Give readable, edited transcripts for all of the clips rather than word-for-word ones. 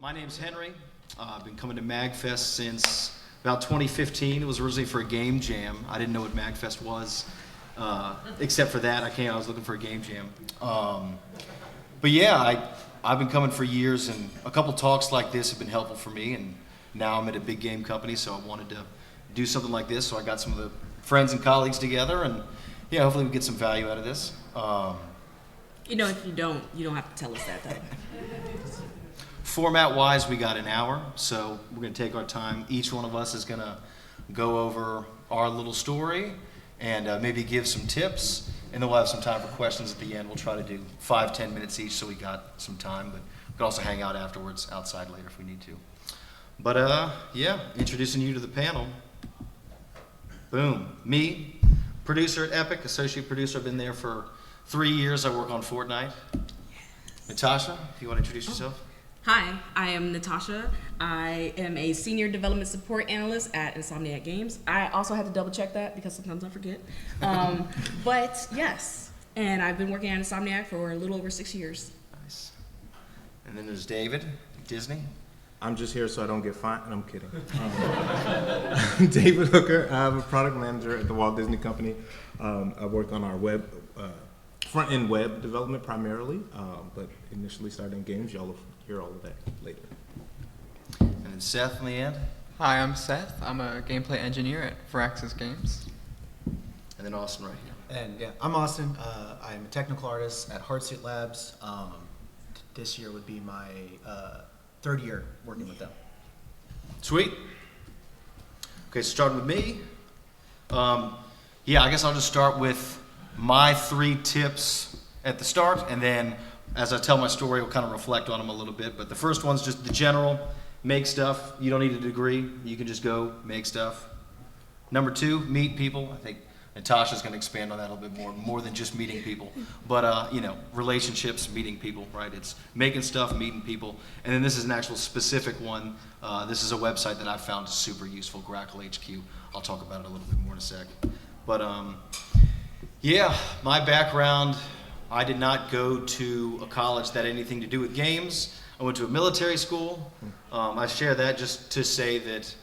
My name's Henry. I've been coming to MAGFest since about 2015. It was originally for a game jam. I didn't know what MAGFest was. Except for that, I was looking for a game jam. But yeah, I've been coming for years, and a couple talks like this have been helpful for me, and now I'm at a big game company, so I wanted to do something like this, so I got some of the friends and colleagues together, and yeah, hopefully we get some value out of this. If you don't have to tell us that, though. Format-wise, we got an hour, so we're going to take our time. Each one of us is going to go over our little story and maybe give some tips, and then we'll have some time for questions at the end. We'll try to do 5-10 minutes each, so we got some time, but we can also hang out afterwards, outside later if we need to. But yeah, introducing you to the panel. Boom. Me, producer at Epic, associate producer. I've been there for 3 years. I work on Fortnite. Natasha, if you want to introduce yourself. Hi, I am Natasha. I am a senior development support analyst at Insomniac Games. I also had to double check that because sometimes I forget. But yes, and I've been working at Insomniac for a little over 6 years. Nice. And then there's David, Disney. I'm just here so I don't get fined. I'm kidding. David Hooker. I'm a product manager at the Walt Disney Company. I work on our front-end web development primarily, but initially started in games. Y'all will hear all of that later. And then Seth in the end. Hi, I'm Seth. I'm a gameplay engineer at Firaxis Games. And then Austin right here. And yeah, I'm Austin. I'm a technical artist at Hardsuit Labs. This year would be my third year working with them. Sweet. Okay, so starting with me. Yeah, I guess I'll just start with my 3 tips at the start, and then as I tell my story, we'll kind of reflect on them a little bit. But the first one's just the general, make stuff. You don't need a degree. You can just go make stuff. Number 2, meet people. I think Natasha's going to expand on that a little bit more than just meeting people. But, relationships, meeting people, right? It's making stuff, meeting people. And then this is an actual specific one. This is a website that I found super useful, Grackle HQ. I'll talk about it a little bit more in a sec. But, yeah, my background, I did not go to a college that had anything to do with games. I went to a military school. I share that just to say that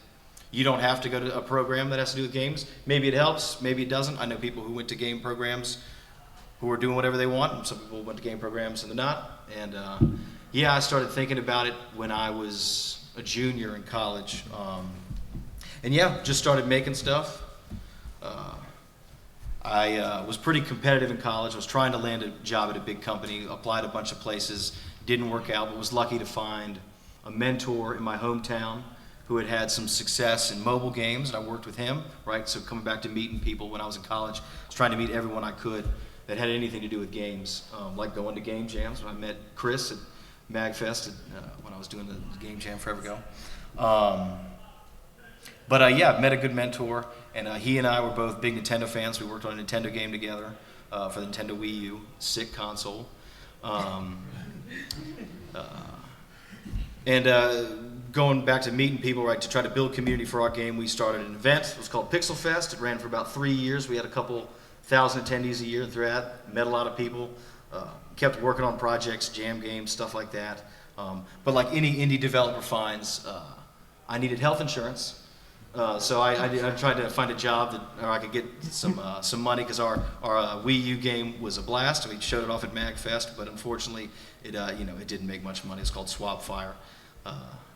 you don't have to go to a program that has to do with games. Maybe it helps, maybe it doesn't. I know people who went to game programs who are doing whatever they want, and some people went to game programs and they're not. And yeah, I started thinking about it when I was a junior in college. And yeah, just started making stuff. I was pretty competitive in college. I was trying to land a job at a big company, applied a bunch of places, didn't work out, but was lucky to find a mentor in my hometown who had some success in mobile games, and I worked with him, right? So coming back to meeting people when I was in college, I was trying to meet everyone I could that had anything to do with games, like going to game jams. When I met Chris at MAGFest when I was doing the game jam forever ago. But yeah, I've met a good mentor, and he and I were both big Nintendo fans. We worked on a Nintendo game together for the Nintendo Wii U, sick console. Going back to meeting people, right, to try to build community for our game, we started an event. It was called Pixel Fest. It ran for about 3 years. We had a couple thousand attendees a year through that, met a lot of people, kept working on projects, jam games, stuff like that. But like any indie developer finds, I needed health insurance. So I tried to find a job where I could get some money, because our Wii U game was a blast, and we showed it off at MAGFest, but unfortunately it didn't make much money. It's called Swap Fire.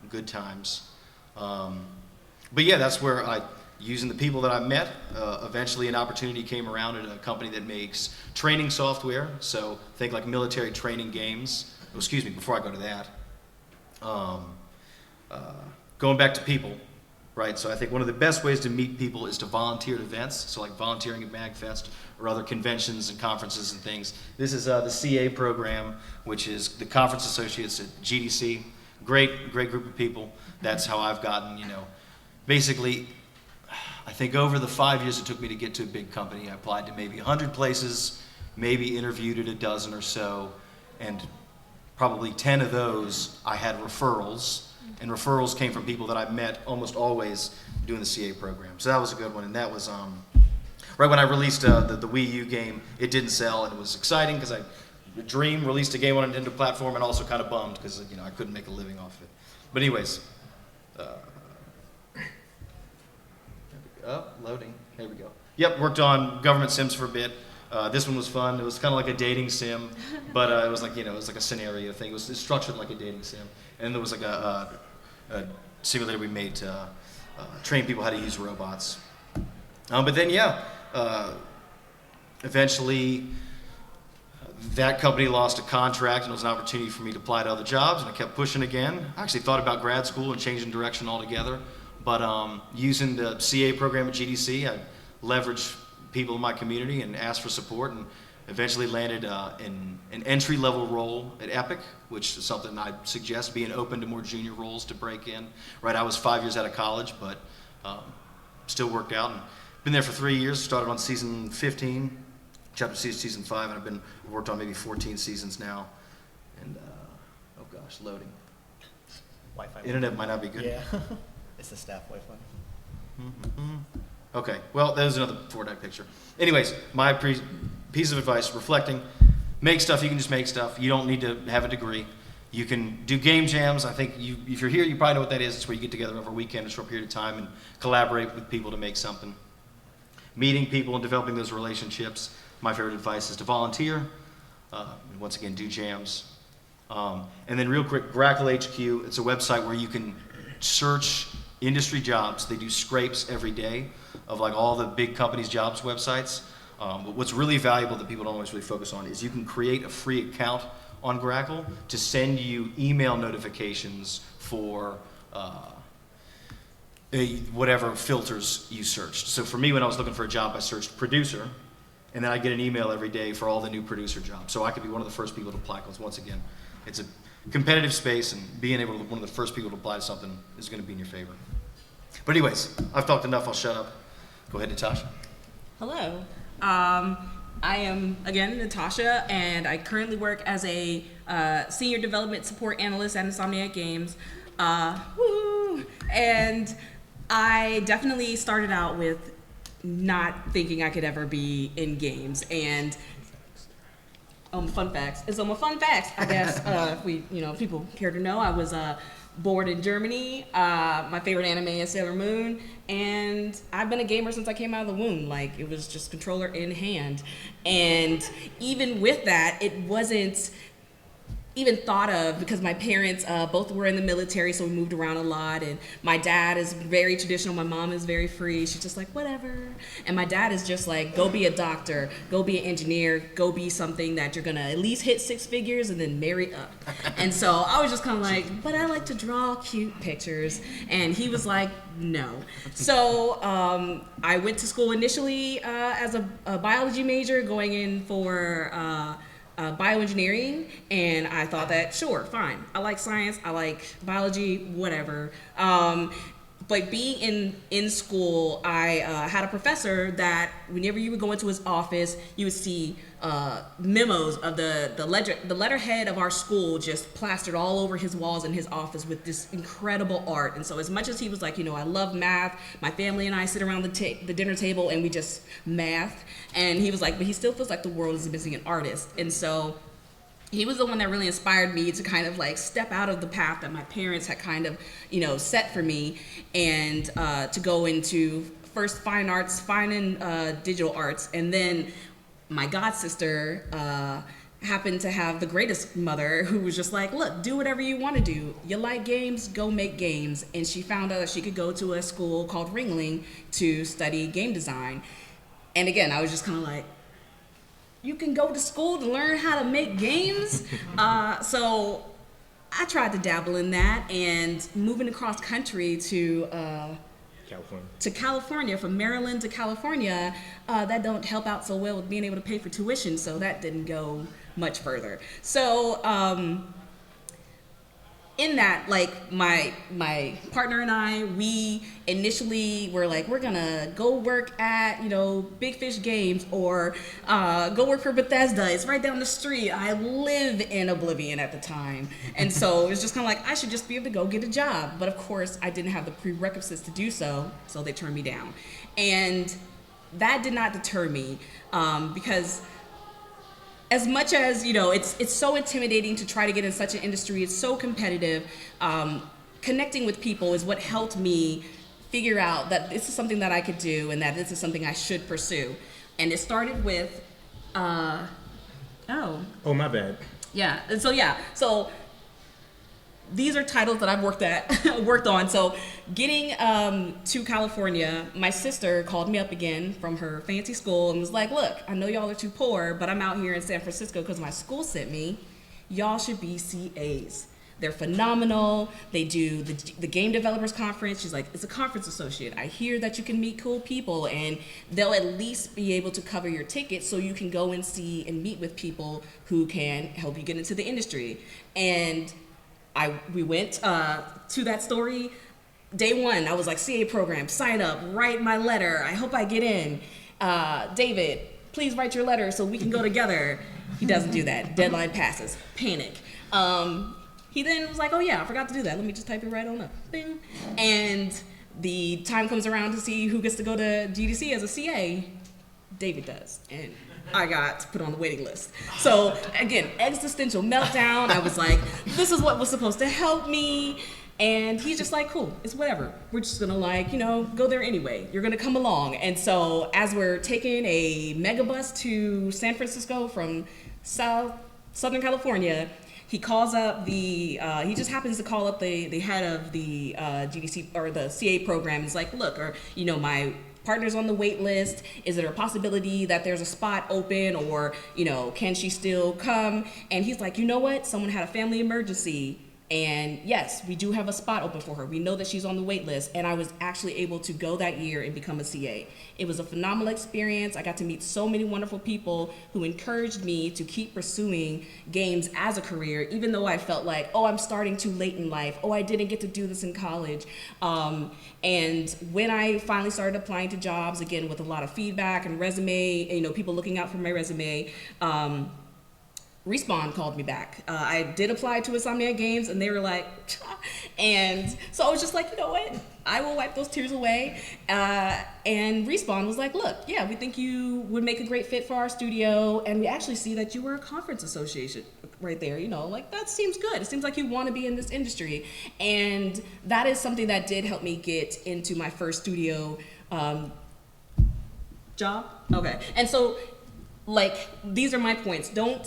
Good times. But yeah, that's where using the people that I met, eventually an opportunity came around at a company that makes training software. So think like military training games. Oh, excuse me, before I go to that. Going back to people, right? So I think one of the best ways to meet people is to volunteer at events. So like volunteering at MAGFest or other conventions and conferences and things. This is the CA program, which is the Conference Associates at GDC. Great group of people. That's how I've gotten, basically, I think over the 5 years it took me to get to a big company, I applied to maybe 100 places, maybe interviewed at a dozen or so, and probably 10 of those I had referrals, and referrals came from people that I met almost always doing the CA program. So that was a good one, and that was right when I released the Wii U game. It didn't sell, and it was exciting because I dream, released a game on a Nintendo platform, and also kind of bummed because I couldn't make a living off of it. But anyways, loading. Here we go. Yep, worked on government sims for a bit. This one was fun. It was kind of like a dating sim, but it was like it was like a scenario thing. It was structured like a dating sim, and there was like a simulator we made to train people how to use robots. But then eventually that company lost a contract, and it was an opportunity for me to apply to other jobs, and I kept pushing again. I actually thought about grad school and changing direction altogether, but using the CA program at GDC, I leveraged people in my community and asked for support, and eventually landed in an entry-level role at Epic, which is something I suggest, being open to more junior roles to break in. Right, I was 5 years out of college, but still worked out, and been there for 3 years. Started on season 15, chapter season 5, and I've worked on maybe 14 seasons now. And oh gosh, loading. Wi-Fi. Internet might not be good. Yeah. It's the staff Wi-Fi. Okay, well, there's another Fortnite picture. Anyways, my piece of advice, reflecting, make stuff. You can just make stuff. You don't need to have a degree. You can do game jams. I think if you're here, you probably know what that is. It's where you get together over a weekend, a short period of time, and collaborate with people to make something. Meeting people and developing those relationships. My favorite advice is to volunteer. Once again, do jams. And then real quick, Grackle HQ. It's a website where you can search industry jobs. They do scrapes every day of like all the big companies' jobs websites. But what's really valuable that people don't always really focus on is you can create a free account on Grackle to send you email notifications for whatever filters you searched. So for me, when I was looking for a job, I searched producer, and then I get an email every day for all the new producer jobs. So I could be one of the first people to apply, because once again, it's a competitive space, and being able to be one of the first people to apply to something is going to be in your favor. But anyways, I've talked enough. I'll shut up. Go ahead, Natasha. Hello. I am, again, Natasha, and I currently work as a senior development support analyst at Insomniac Games. Woo! And I definitely started out with not thinking I could ever be in games. And fun facts. And so my fun facts, I guess, if people care to know, I was born in Germany. My favorite anime is Sailor Moon, and I've been a gamer since I came out of the womb. Like, it was just controller in hand. And even with that, it wasn't even thought of, because my parents both were in the military, so we moved around a lot, and my dad is very traditional, my mom is very free, she's just like, whatever. And my dad is just like, go be a doctor, go be an engineer, go be something that you're gonna at least hit 6 figures and then marry up. And so I was just kind of like, but I like to draw cute pictures, and he was like, no. So I went to school initially as a biology major, going in for bioengineering, and I thought that, sure, fine. I like science, I like biology, whatever. But being in school, I had a professor that whenever you would go into his office, you would see memos of the letterhead of our school just plastered all over his walls in his office with this incredible art. And so as much as he was like, I love math, my family and I sit around the dinner table and we just math. And he was like, but he still feels like the world is missing an artist. And so he was the one that really inspired me to kind of like step out of the path that my parents had kind of, set for me, and to go into first fine arts, fine and digital arts. And then my god sister happened to have the greatest mother who was just like, look, do whatever you want to do. You like games, go make games. And she found out that she could go to a school called Ringling to study game design. And again, I was just kind of like, you can go to school to learn how to make games? So I tried to dabble in that, and moving across country to California, from Maryland to California, that don't help out so well with being able to pay for tuition, so that didn't go much further. So in that, like, my partner and I, we initially were like, we're gonna go work at, Big Fish Games, or go work for Bethesda. It's right down the street. I live in Oblivion at the time. And so it was just kind of like, I should just be able to go get a job. But of course, I didn't have the prerequisites to do so they turned me down. And that did not deter me, because as much as, you know, it's so intimidating to try to get in such an industry, it's so competitive, connecting with people is what helped me figure out that this is something that I could do and that this is something I should pursue. And it started with, Oh, my bad. yeah. And so these are titles that I've worked on. So getting to California, my sister called me up again from her fancy school and was like, look, I know y'all are too poor, but I'm out here in San Francisco because my school sent me. Y'all should be CAs. They're phenomenal. They do the Game Developers Conference. She's like, it's a conference associate. I hear that you can meet cool people, and they'll at least be able to cover your ticket so you can go and see and meet with people who can help you get into the industry. And we went to that story. Day one, I was like, CA program, sign up, write my letter. I hope I get in. David, please write your letter so we can go together. He doesn't do that. Deadline passes. Panic. He then was like, oh yeah, I forgot to do that. Let me just type it right on up. Bing. And the time comes around to see who gets to go to GDC as a CA. David does. And I got put on the waiting list. So again, existential meltdown. I was like, this is what was supposed to help me. And he's just like, cool, it's whatever. We're just gonna like, you know, go there anyway. You're gonna come along. And so as we're taking a mega bus to San Francisco from Southern California, he calls up he just happens to call up the head of the GDC or the CA program. He's like, look, or, you know, my partner's on the wait list. Is there a possibility that there's a spot open, or, you know, can she still come? And he's like, you know what? Someone had a family emergency. And yes, we do have a spot open for her. We know that she's on the wait list. And I was actually able to go that year and become a CA. It was a phenomenal experience. I got to meet so many wonderful people who encouraged me to keep pursuing games as a career, even though I felt like, oh, I'm starting too late in life. Oh, I didn't get to do this in college. And when I finally started applying to jobs, again, with a lot of feedback and resume, you know, people looking out for my resume, Respawn called me back. I did apply to Insomniac Games, and they were like, and so I was just like, you know what? I will wipe those tears away. And Respawn was like, look, yeah, we think you would make a great fit for our studio, and we actually see that you were a conference association right there. You know, like, that seems good. It seems like you want to be in this industry. And that is something that did help me get into my first studio job. Okay. And so, like, these are my points. Don't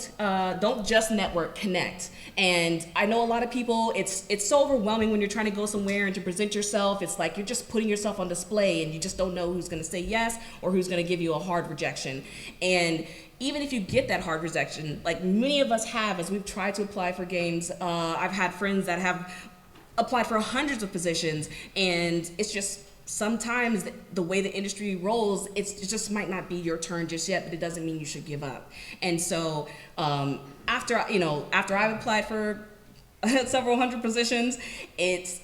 just network, connect. And I know a lot of people, it's so overwhelming when you're trying to go somewhere and to present yourself. It's like you're just putting yourself on display and you just don't know who's going to say yes or who's going to give you a hard rejection. And even if you get that hard rejection, like many of us have, as we've tried to apply for games, I've had friends that have applied for hundreds of positions, and it's just, sometimes the way the industry rolls, it just might not be your turn just yet, but it doesn't mean you should give up. And so after I've applied for several hundred positions, it's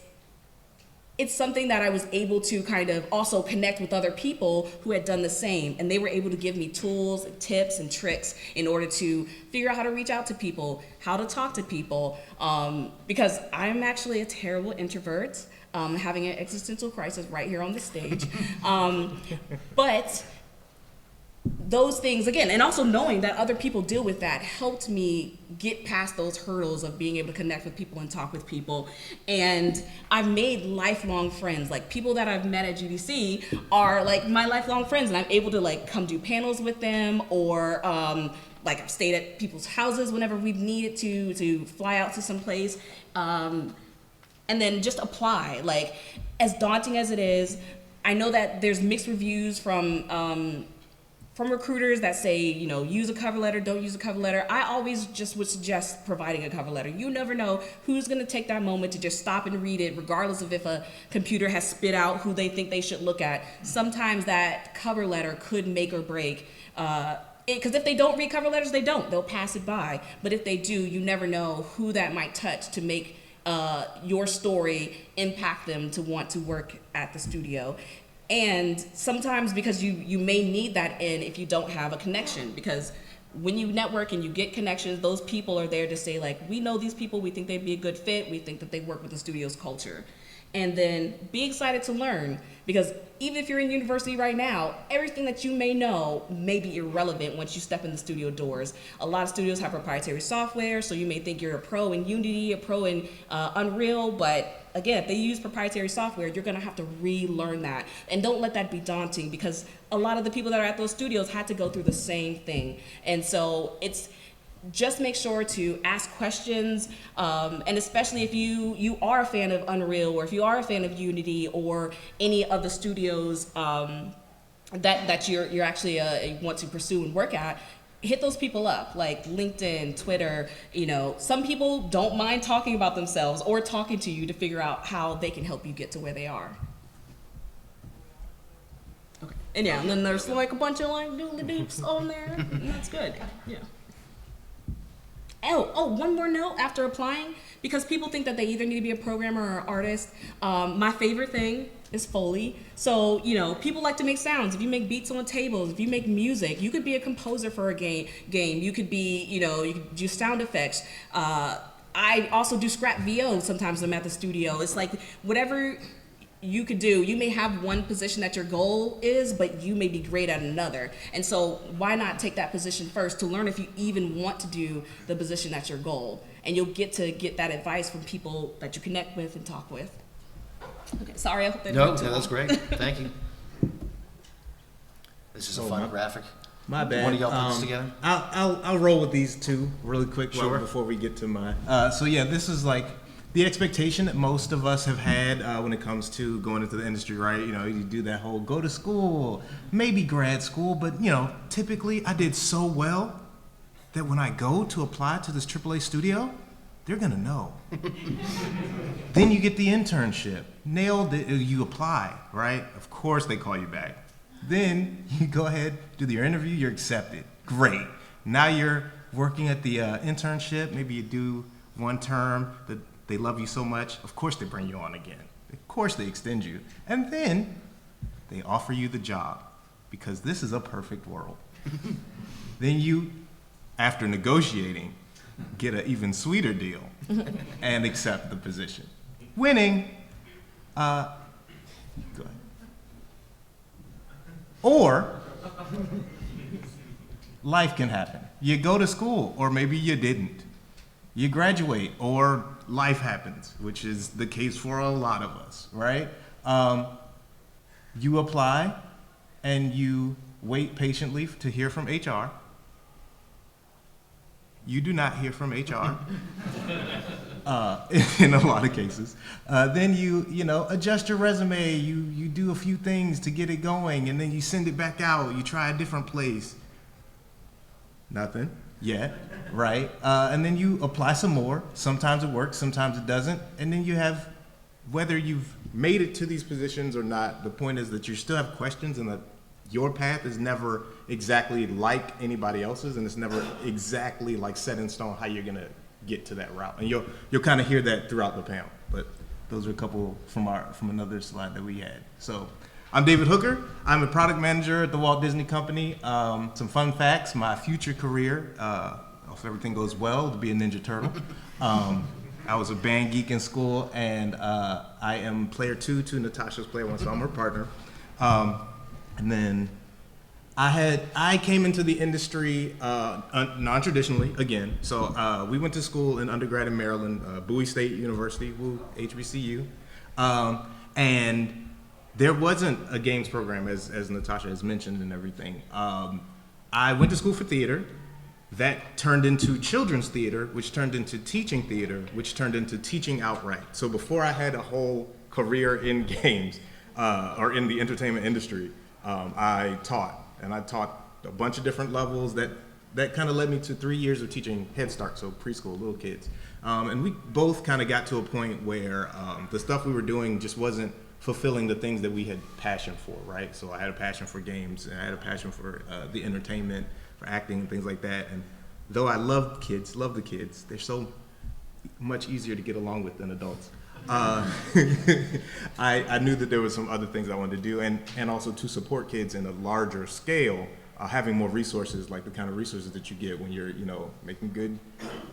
something that I was able to kind of also connect with other people who had done the same, and they were able to give me tools and tips and tricks in order to figure out how to reach out to people, how to talk to people, because I'm actually a terrible introvert. Having an existential crisis right here on the stage. But those things, again, and also knowing that other people deal with that, helped me get past those hurdles of being able to connect with people and talk with people. And I've made lifelong friends. Like, people that I've met at GDC are like my lifelong friends, and I'm able to like come do panels with them, or like I've stayed at people's houses whenever we've needed to fly out to some place. And then just apply. Like, as daunting as it is, I know that there's mixed reviews from recruiters that say, you know, use a cover letter, don't use a cover letter. I always just would suggest providing a cover letter. You never know who's gonna take that moment to just stop and read it, regardless of if a computer has spit out who they think they should look at. Sometimes that cover letter could make or break, because if they don't read cover letters, they'll pass it by. But if they do, you never know who that might touch to make your story impact them to want to work at the studio. And sometimes, because you may need that in if you don't have a connection, because when you network and you get connections, those people are there to say like, we know these people, we think they'd be a good fit, we think that they work with the studio's culture. And then be excited to learn, because even if you're in university right now, everything that you may know may be irrelevant once you step in the studio doors. A lot of studios have proprietary software, so you may think you're a pro in Unity, a pro in Unreal, but again, if they use proprietary software, you're gonna have to relearn that. And don't let that be daunting, because a lot of the people that are at those studios had to go through the same thing. And so just make sure to ask questions, and especially if you are a fan of Unreal, or if you are a fan of Unity, or any of the studios that you're actually want to pursue and work at, hit those people up, like LinkedIn, Twitter. Some people don't mind talking about themselves or talking to you to figure out how they can help you get to where they are. Okay. And yeah, and then there's like a bunch of like doodly doops on there, and that's good. Yeah. Oh, one more note after applying, because people think that they either need to be a programmer or an artist. My favorite thing is Foley. So, people like to make sounds. If you make beats on tables, if you make music, you could be a composer for a game. You could be, you could do sound effects. I also do scrap VO sometimes when I'm at the studio. It's like whatever you could do. You may have one position that your goal is, but you may be great at another. And so why not take that position first to learn if you even want to do the position that's your goal? And you'll get that advice from people that you connect with and talk with. Okay, sorry, I hope that No, that's great. Thank you. This is a fun graphic. My bad. One of y'all put this together? I'll roll with these two really quick Sure. before we get to my. So yeah, this is like the expectation that most of us have had when it comes to going into the industry, right? You do that whole go to school, maybe grad school, but typically I did so well that when I go to apply to this AAA studio, they're gonna know. Then you get the internship, nailed it, you apply, right? Of course they call you back. Then you go ahead, do your interview, you're accepted. Great. Now you're working at the internship, maybe you do one term, they love you so much, of course they bring you on again. Of course they extend you. And then they offer you the job, because this is a perfect world. Then you, after negotiating, get an even sweeter deal and accept the position. Winning, go ahead. Or life can happen. You go to school, or maybe you didn't. You graduate, or life happens, which is the case for a lot of us, right? You apply, and you wait patiently to hear from HR. You do not hear from HR in a lot of cases. Then you adjust your resume. You do a few things to get it going, and then you send it back out. You try a different place. Nothing yet, right? And then you apply some more. Sometimes it works, sometimes it doesn't. And then you have, whether you've made it to these positions or not, the point is that you still have questions, and that your path is never exactly like anybody else's, and it's never exactly like set in stone how you're gonna get to that route. And you'll kind of hear that throughout the panel. But those are a couple from another slide that we had. So I'm David Hooker. I'm a product manager at the Walt Disney Company. Some fun facts: my future career, if everything goes well, to be a Ninja Turtle. I was a band geek in school, and I am player 2 to Natasha's player 1, so I'm her partner. And then I came into the industry non-traditionally again. So we went to school in undergrad in Maryland, Bowie State University, HBCU, and there wasn't a games program as Natasha has mentioned and everything. I went to school for theater. That turned into children's theater, which turned into teaching theater, which turned into teaching outright. So before I had a whole career in games or in the entertainment industry, I taught, and I taught a bunch of different levels. That kind of led me to 3 years of teaching Head Start, so preschool, little kids. And we both kind of got to a point where the stuff we were doing just wasn't fulfilling the things that we had passion for, right? So I had a passion for games, and I had a passion for the entertainment, for acting and things like that. And though I love the kids, they're so much easier to get along with than adults. I knew that there was some other things I wanted to do, and also to support kids in a larger scale. having more resources, like the kind of resources that you get when you're, making good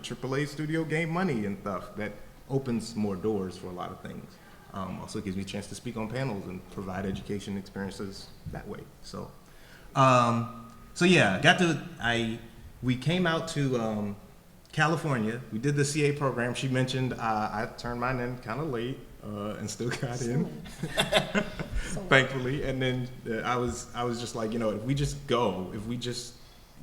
AAA studio game money and stuff. That opens more doors for a lot of things. Also gives me a chance to speak on panels and provide education experiences that way. So, we came out to California. We did the CA program. She mentioned I turned mine in kind of late and still got in, thankfully. And then I was just like, if we just go,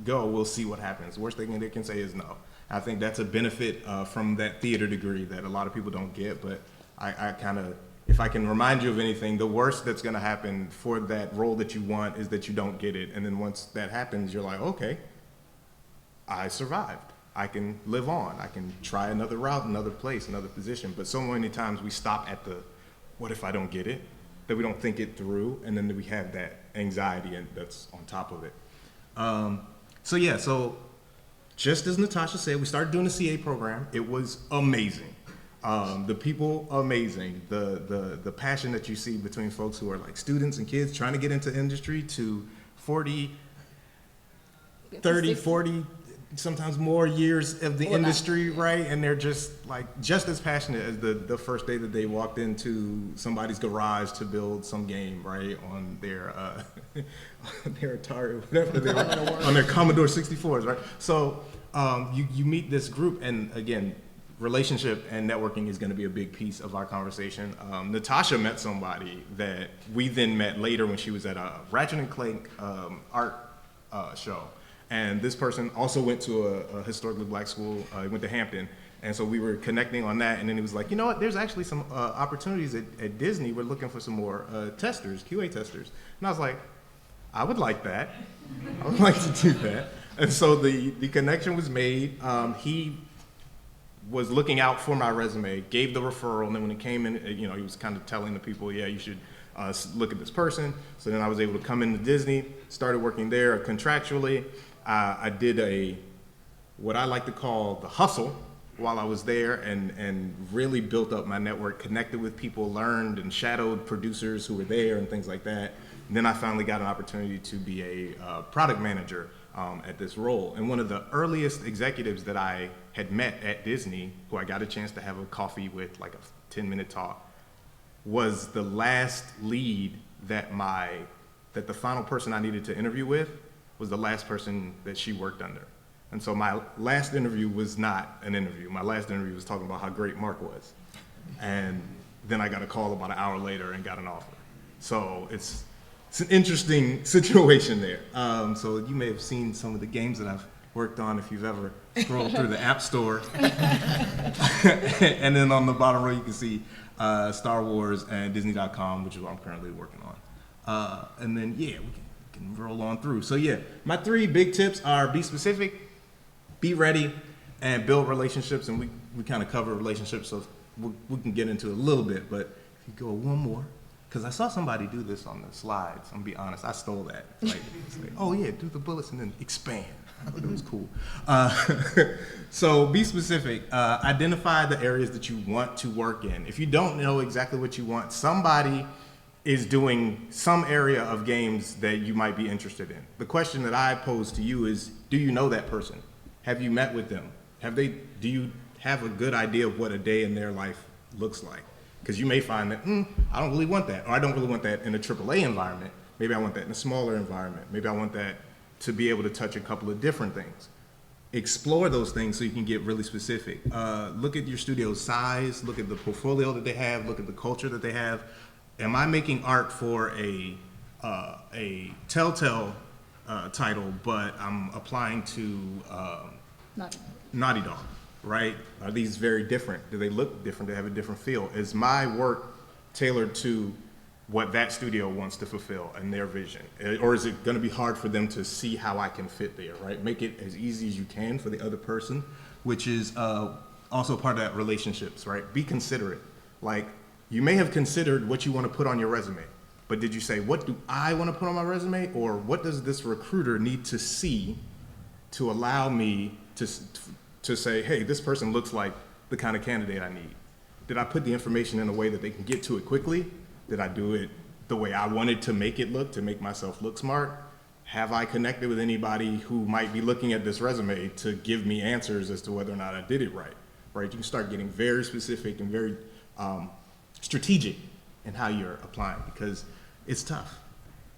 we'll see what happens. Worst thing they can say is no. I think that's a benefit from that theater degree that a lot of people don't get. But I kind of, if I can remind you of anything, the worst that's going to happen for that role that you want is that you don't get it. And then once that happens, you're like, okay, I survived. I can live on. I can try another route, another place, another position. But so many times we stop at the, what if I don't get it? That we don't think it through, and then we have that anxiety and that's on top of it. So just as Natasha said, we started doing the CA program. It was amazing. The people, amazing. The passion that you see between folks who are like students and kids trying to get into industry to 40, 30, 40, sometimes more years of the industry, right? And they're just as passionate as the first day that they walked into somebody's garage to build some game, right? On their their Atari, whatever they were, on their Commodore 64s, right? So you meet this group, and again, relationship and networking is going to be a big piece of our conversation. Natasha met somebody that we then met later when she was at a Ratchet and Clank art show. And this person also went to a historically black school. He went to Hampton. And so we were connecting on that. And then he was like, you know what, there's actually some opportunities at Disney. We're looking for some more testers, QA testers. And I was like, I would like that. I would like to do that. And so the connection was made. He was looking out for my resume, gave the referral. And then when it came in, he was kind of telling the people, yeah, you should look at this person. So then I was able to come into Disney, started working there contractually. I did what I like to call the hustle while I was there, and really built up my network, connected with people, learned and shadowed producers who were there and things like that. And then I finally got an opportunity to be a product manager at this role. And one of the earliest executives that I had met at Disney, who I got a chance to have a coffee with, like a 10-minute talk, was the last lead that the final person I needed to interview with was the last person that she worked under. And so my last interview was not an interview. My last interview was talking about how great Mark was. And then I got a call about an hour later and got an offer. So it's an interesting situation there. So you may have seen some of the games that I've worked on if you've ever scrolled through the App Store. And then on the bottom row you can see Star Wars and Disney.com, which is what I'm currently working on. And then, we can roll on through. So my 3 big tips are: be specific, be ready, and build relationships. And we kind of cover relationships, so we can get into it a little bit. But if you go one more, because I saw somebody do this on the slides. I'm gonna be honest, I stole that. It's like, oh yeah, do the bullets and then expand. I thought it was cool. So be specific. Identify the areas that you want to work in. If you don't know exactly what you want, somebody is doing some area of games that you might be interested in. The question that I pose to you is, do you know that person? Have you met with them? Do you have a good idea of what a day in their life looks like? Because you may find that, I don't really want that, or I don't really want that in a AAA environment. Maybe I want that in a smaller environment. Maybe I want that to be able to touch a couple of different things. Explore those things so you can get really specific. Look at your studio's size, look at the portfolio that they have, look at the culture that they have. Am I making art for a Telltale title, but I'm applying to Naughty Dog, right? Are these very different? Do they look different? Do they have a different feel? Is my work tailored to what that studio wants to fulfill and their vision? Or is it going to be hard for them to see how I can fit there, right? Make it as easy as you can for the other person, which is also part of that relationships, right? Be considerate. Like, you may have considered what you want to put on your resume, but did you say, what do I want to put on my resume? Or what does this recruiter need to see to allow me to say, hey, this person looks like the kind of candidate I need? Did I put the information in a way that they can get to it quickly? Did I do it the way I wanted to make it look, to make myself look smart? have I connected with anybody who might be looking at this resume to give me answers as to whether or not I did it right? Right? You can start getting very specific and very strategic in how you're applying because it's tough.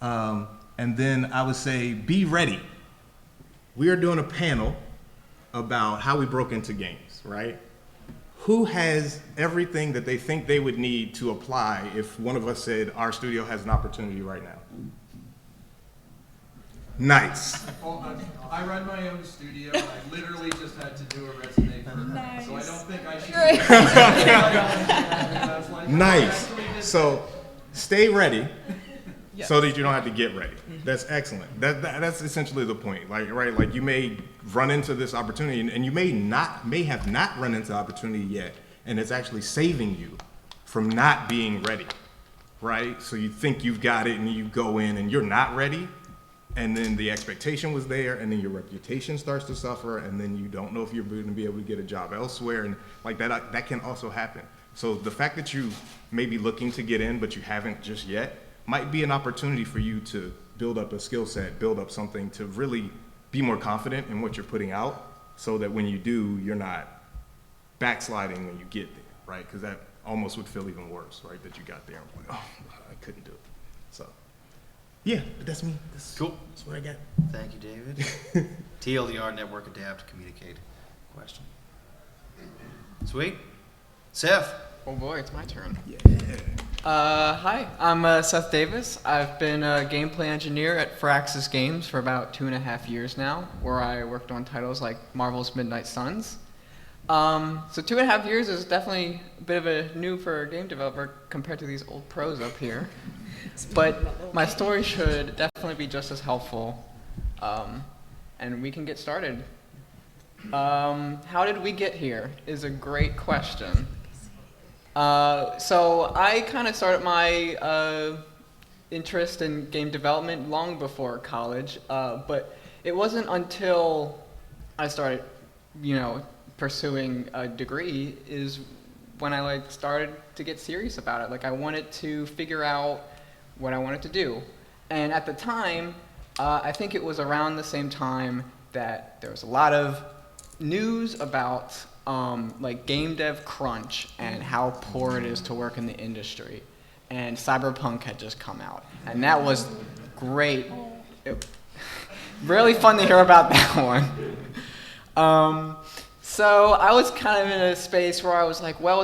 And then I would say, be ready. We are doing a panel about how we broke into games, right? Who has everything that they think they would need to apply if one of us said our studio has an opportunity right now? Nice. Well, I run my own studio. I literally just had to do a resume for it, so I don't think I should. Nice. So stay ready so that you don't have to get ready. That's excellent. That's essentially the point. Like, right? Like you may run into this opportunity and you may have not run into the opportunity yet, and it's actually saving you from not being ready. Right? So you think you've got it and you go in and you're not ready. And then the expectation was there, and then your reputation starts to suffer, and then you don't know if you're going to be able to get a job elsewhere, and like that can also happen. So the fact that you may be looking to get in, but you haven't just yet, might be an opportunity for you to build up a skill set, build up something to really be more confident in what you're putting out, so that when you do, you're not backsliding when you get there, right? Because that almost would feel even worse, right? That you got there and like, oh, I couldn't do it. So. Yeah, but that's me. Cool. That's what I got. Thank you, David. TLDR, network, adapt, communicate. Question. Sweet. Seth. Oh boy, it's my turn. Yeah. Hi, I'm Seth Davis. I've been a gameplay engineer at Firaxis Games for about 2.5 years now, where I worked on titles like Marvel's Midnight Suns. So 2.5 years is definitely a bit of a new for a game developer compared to these old pros up here. But my story should definitely be just as helpful, and we can get started. How did we get here is a great question. So I kind of started my interest in game development long before college, but it wasn't until I started, pursuing a degree is when I started to get serious about it. I wanted to figure out what I wanted to do. And at the time, I think it was around the same time that there was a lot of news about game dev crunch and how poor it is to work in the industry. And Cyberpunk had just come out. And that was great. Really fun to hear about that one. So I was kind of in a space where I was like, well,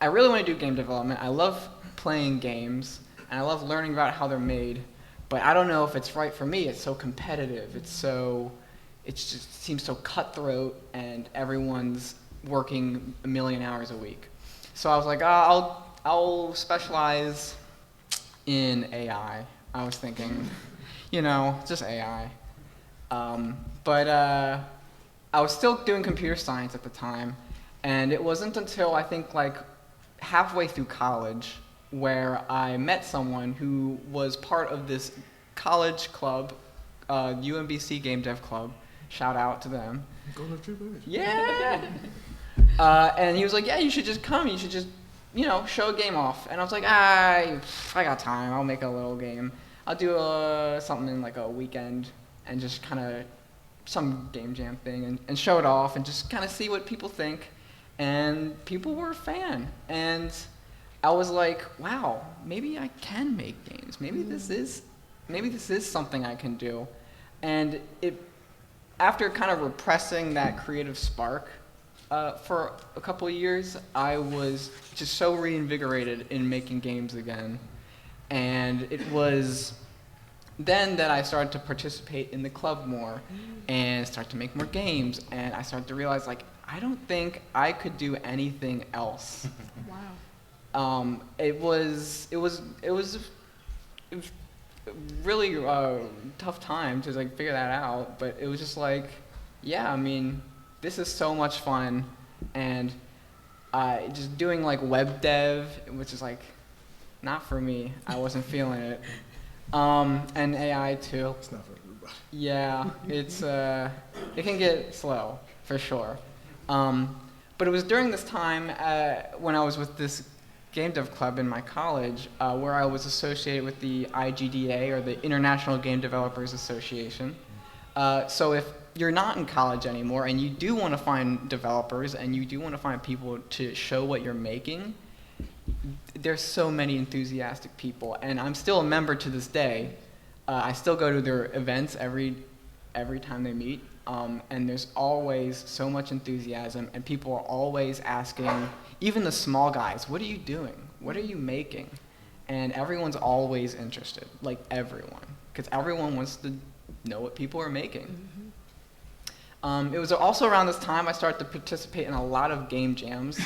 I really want to do game development. I love playing games. And I love learning about how they're made, but I don't know if it's right for me. It's so competitive. It just seems so cutthroat, and everyone's working 1 million hours a week. So I was like, I'll specialize in AI. I was thinking, just AI. But I was still doing computer science at the time, and it wasn't until I think halfway through college where I met someone who was part of this college club, UMBC Game Dev Club. Shout out to them. Golden Troopers. Yeah. And he was like, yeah, you should just come. You should just, show a game off. And I was like, I got time. I'll make a little game. I'll do something in a weekend and just kind of some game jam thing and show it off and just kind of see what people think. And people were a fan. And I was like, wow, maybe I can make games. Maybe this is something I can do. And after kind of repressing that creative spark for a couple of years, I was just so reinvigorated in making games again. And it was then that I started to participate in the club more and start to make more games. And I started to realize, I don't think I could do anything else. Wow. It was really tough time to figure that out, but it was just this is so much fun, and just doing web dev, which is not for me. I wasn't feeling it, and AI too. It's not for everybody. Yeah, it can get slow for sure, but it was during this time when I was with this game dev club in my college where I was associated with the IGDA, or the International Game Developers Association. So if you're not in college anymore and you do want to find developers and you do want to find people to show what you're making, there's so many enthusiastic people, and I'm still a member to this day. I still go to their events every time they meet, and there's always so much enthusiasm, and people are always asking, even the small guys, what are you doing? What are you making? And everyone's always interested, like everyone, because everyone wants to know what people are making. It was also around this time I started to participate in a lot of game jams.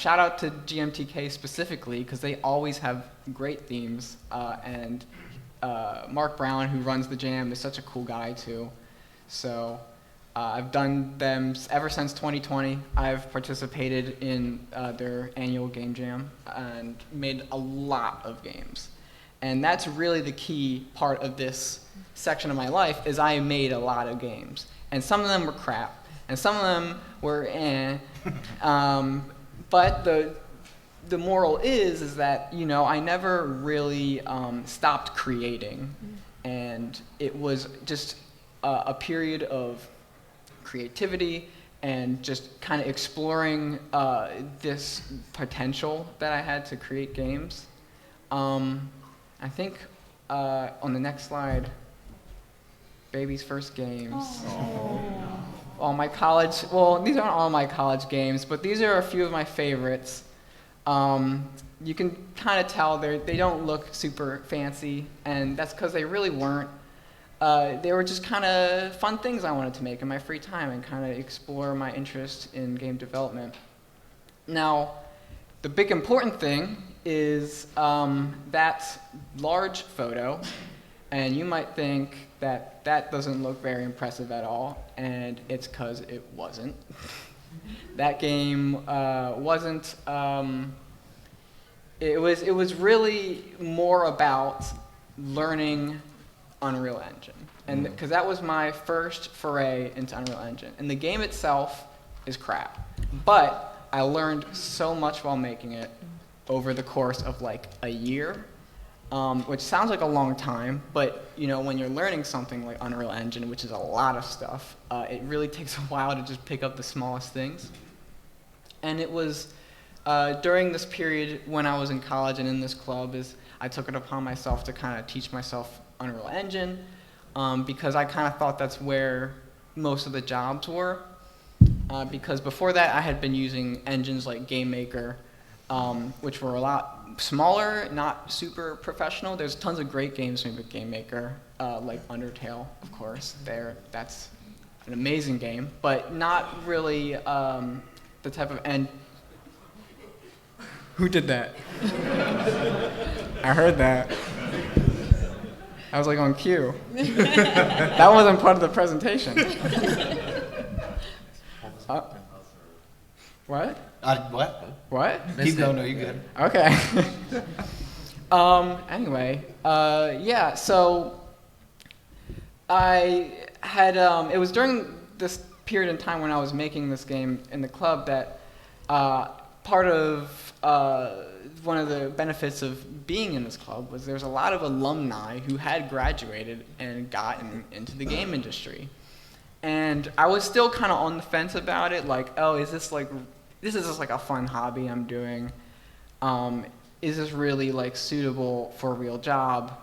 Shout out to GMTK specifically, because they always have great themes, and Mark Brown, who runs the jam, is such a cool guy too. So I've done them ever since 2020. I've participated in their annual game jam and made a lot of games. And that's really the key part of this section of my life, is I made a lot of games. And some of them were crap, and some of them were eh. But the moral is that, you know, I never really stopped creating, and it was just a period of creativity and just kind of exploring this potential that I had to create games. I think on the next slide, baby's first games. All my college, well, these aren't all my college games, but these are a few of my favorites. You can kind of tell they don't look super fancy, and that's because they really weren't. They were just kind of fun things I wanted to make in my free time and kind of explore my interest in game development. Now, the big important thing is that large photo, and you might think that that doesn't look very impressive at all, and it's because it wasn't. That game wasn't. It was really more about learning Unreal Engine, and because that was my first foray into Unreal Engine, and the game itself is crap, but I learned so much while making it over the course of like a year. Which sounds like a long time, but you know, when you're learning something like Unreal Engine, which is a lot of stuff, it really takes a while to just pick up the smallest things. And it was during this period when I was in college and in this club I took it upon myself to kind of teach myself Unreal Engine, because I kind of thought that's where most of the jobs were. Because before that, I had been using engines like GameMaker, which were a lot smaller, not super professional. There's tons of great games made with GameMaker, like Undertale, of course. That's an amazing game, but not really the type of end. Who did that? I heard that. I was like on cue. That wasn't part of the presentation. What? What? What? Keep going. No, you're good. Okay. Anyway, yeah, so I had, it was during this period in time when I was making this game in the club that part of one of the benefits of being in this club was there's a lot of alumni who had graduated and gotten into the game industry. And I was still kind of on the fence about it, like, oh, this is just like a fun hobby I'm doing. Is this really like suitable for a real job?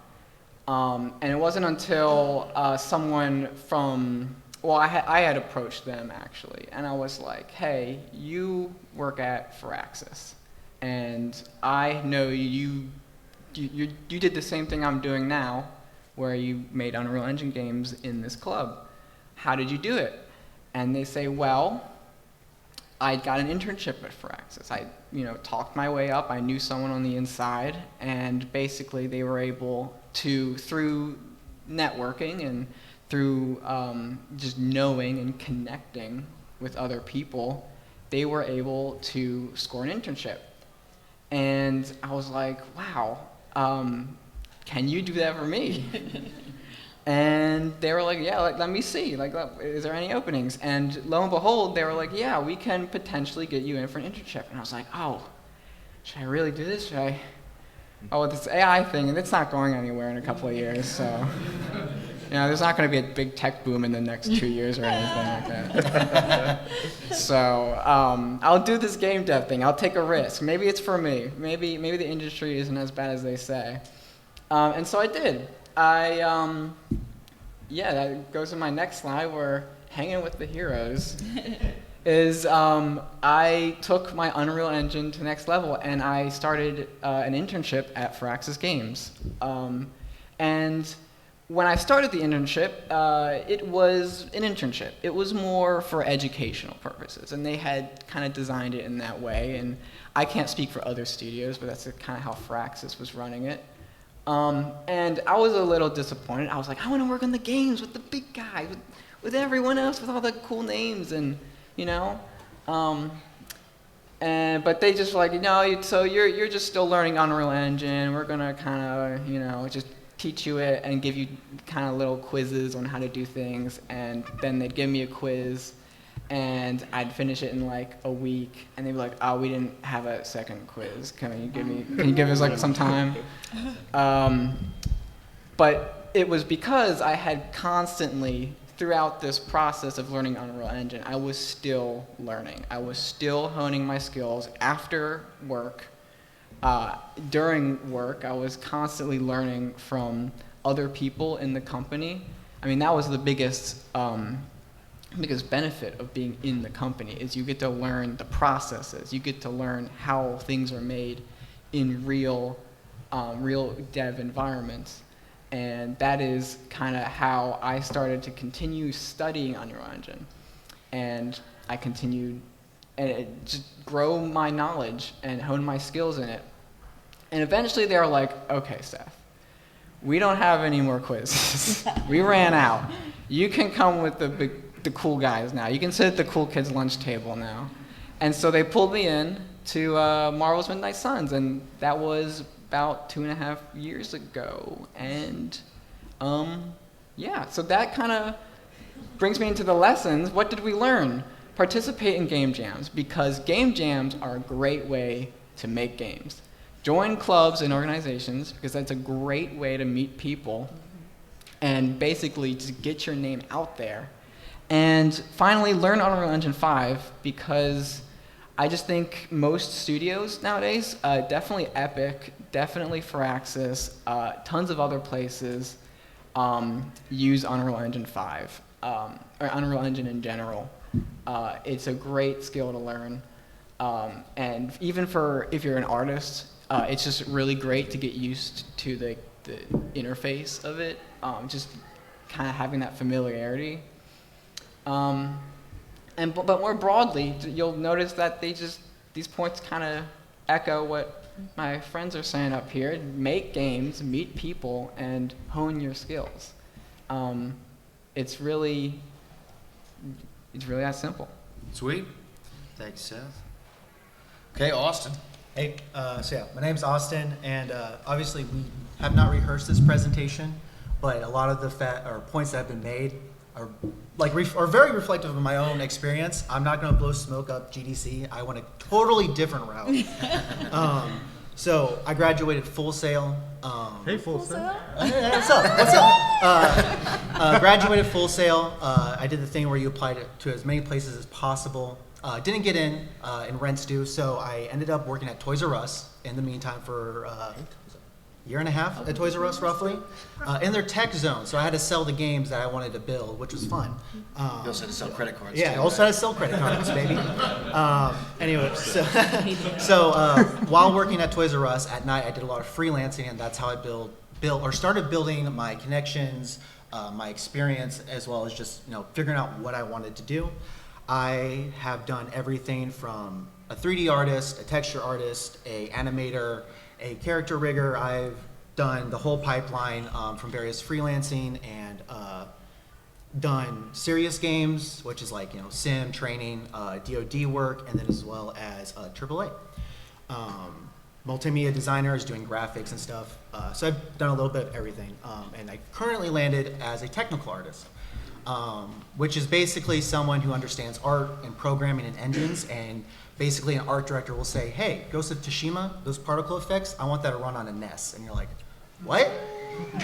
And it wasn't until someone from, well, I had approached them actually, and I was like, hey, you work at Firaxis, and I know you did the same thing I'm doing now, where you made Unreal Engine games in this club. How did you do it? And they say, well, I got an internship at Firaxis. I, talked my way up. I knew someone on the inside, and basically they were able to, through networking and through just knowing and connecting with other people, they were able to score an internship. And I was like, wow, can you do that for me? And they were like, yeah, let me see. Is there any openings? And lo and behold, they were like, yeah, we can potentially get you in for an internship. And I was like, oh, should I really do this? Should I? Oh, this AI thing, and it's not going anywhere in a couple of years, so. There's not going to be a big tech boom in the next 2 years or anything like that. So I'll do this game dev thing. I'll take a risk. Maybe it's for me. Maybe the industry isn't as bad as they say. And so I did. That goes to my next slide. We're hanging with the heroes. I took my Unreal Engine to the next level, and I started an internship at Firaxis Games. And when I started the internship, it was an internship. It was more for educational purposes, and they had kind of designed it in that way. And I can't speak for other studios, but that's kind of how Firaxis was running it. And I was a little disappointed. I was like, I want to work on the games with the big guy, with everyone else, with all the cool names, and but they just like, so you're just still learning Unreal Engine. We're gonna kind of, just teach you it and give you kind of little quizzes on how to do things, and then they'd give me a quiz and I'd finish it in like a week, and they'd be like, oh, we didn't have a second quiz, can you give us like some time? But it was because I had constantly, throughout this process of learning Unreal Engine, I was still learning. I was still honing my skills after work. During work, I was constantly learning from other people in the company. I mean, that was the biggest benefit of being in the company, is you get to learn the processes. You get to learn how things are made in real dev environments. And that is kind of how I started to continue studying Unreal Engine. And I continued and just grow my knowledge and hone my skills in it. And eventually they were like, okay, Seth, we don't have any more quizzes. We ran out. You can come with the cool guys now. You can sit at the cool kids' lunch table now. And so they pulled me in to Marvel's Midnight Suns, and that was about 2.5 years ago. And so that kind of brings me into the lessons. What did we learn? Participate in game jams, because game jams are a great way to make games. Join clubs and organizations, because that's a great way to meet people and basically just get your name out there. And finally, learn Unreal Engine 5, because I just think most studios nowadays, definitely Epic, definitely Firaxis, tons of other places use Unreal Engine 5, or Unreal Engine in general. It's a great skill to learn. And even if you're an artist, it's just really great to get used to the interface of it, just kind of having that familiarity. But more broadly, you'll notice that these points kind of echo what my friends are saying up here. Make games, meet people, and hone your skills. It's really that simple. Sweet. Thanks, Seth. Okay, Austin. Hey, my name's Austin, and obviously we have not rehearsed this presentation, but a lot of the points that have been made are very reflective of my own experience. I'm not going to blow smoke up GDC. I went a totally different route. So I graduated Full Sail. Hey, Full Sail. Hey, what's up? Graduated Full Sail. I did the thing where you applied it to as many places as possible. Didn't get in rents due, so I ended up working at Toys R Us in the meantime for a year and a half at Toys R Us, roughly, in their tech zone. So I had to sell the games that I wanted to build, which was fun. You also had to sell credit cards. Yeah, I too, also right? had to sell credit cards, baby. Anyway, so while working at Toys R Us at night, I did a lot of freelancing, and that's how I started building my connections, my experience, as well as just figuring out what I wanted to do. I have done everything from a 3D artist, a texture artist, a animator, a character rigger. I've done the whole pipeline from various freelancing and done serious games, which is like sim, training, DoD work, and then as well as AAA. Multimedia designers doing graphics and stuff. So I've done a little bit of everything, and I currently landed as a technical artist. which is basically someone who understands art and programming and engines. And basically, an art director will say, "Hey, Ghost of Tsushima, those particle effects, I want that to run on a NES." And you're like, "What?"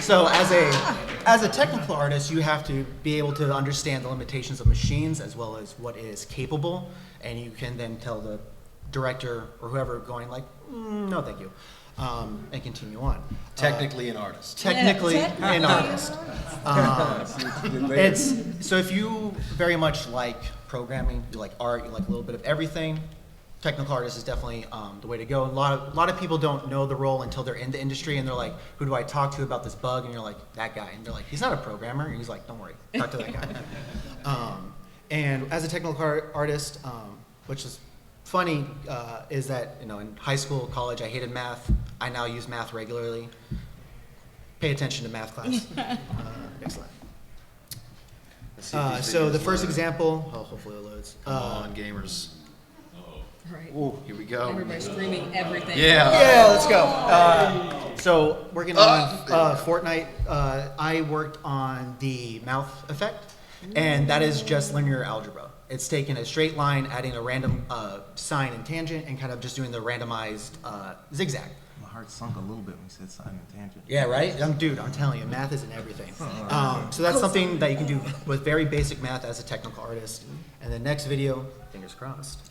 So as a technical artist, you have to be able to understand the limitations of machines as well as what is capable, and you can then tell the director or whoever going like, "No, thank you," and continue on. Technically an artist. Technically Yeah, an artist. It's so if you very much like programming, you like art, you like a little bit of everything. Technical artist is definitely the way to go. A lot of people don't know the role until they're in the industry and they're like, "Who do I talk to about this bug?" And you're like, "That guy." And they're like, "He's not a programmer." And he's like, "Don't worry, talk to that guy." And as a technical artist, which is funny, is that in high school, college, I hated math. I now use math regularly. Pay attention to math class. Next slide. Let's see if these So the videos first load. example, hopefully it loads. Come on, gamers. Right. Ooh, here we go. Everybody's screaming everything. Yeah. Yeah, let's go. So working on Fortnite, I worked on the mouth effect, and that is just linear algebra. It's taking a straight line, adding a random sine and tangent, and kind of just doing the randomized zigzag. My heart sunk a little bit when you said sine and tangent. Yeah, right? Dude, I'm telling you, math isn't everything. So that's something that you can do with very basic math as a technical artist. And the next video, fingers crossed.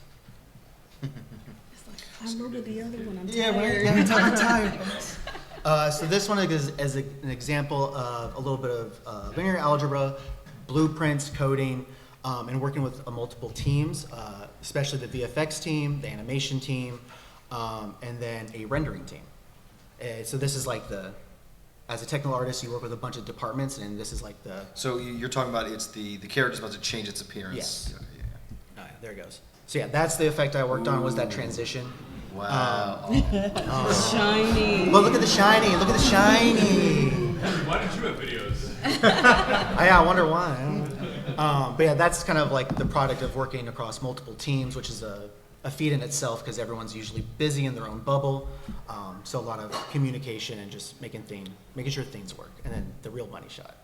I remember the other one. I'm Yeah, tired. right. I'm tired. So this one is an example of a little bit of linear algebra, blueprints, coding, and working with multiple teams, especially the VFX team, the animation team, and then a rendering team. So this is like as a technical artist, you work with a bunch of departments, and this is like the. So you're talking about it's the character's about to change its appearance. Yes. Yeah. There it goes. So yeah, that's the effect I worked on, was that transition. Wow. Shiny. But look at the shiny, look at the shiny. Why did you have videos? I wonder why. But yeah, that's kind of like the product of working across multiple teams, which is a feat in itself because everyone's usually busy in their own bubble. So a lot of communication and just making sure things work. And then the real money shot.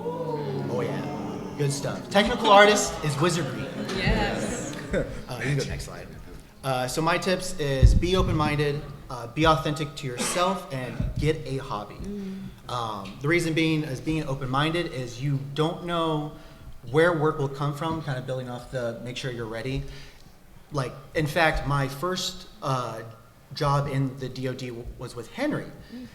Oh yeah, good stuff. Technical artist is wizardry. Yes. You can go next slide. So my tips is be open-minded, be authentic to yourself, and get a hobby. The reason being is being open-minded is you don't know where work will come from, kind of building off the make sure you're ready. Like, in fact, my first job in the DoD was with Henry.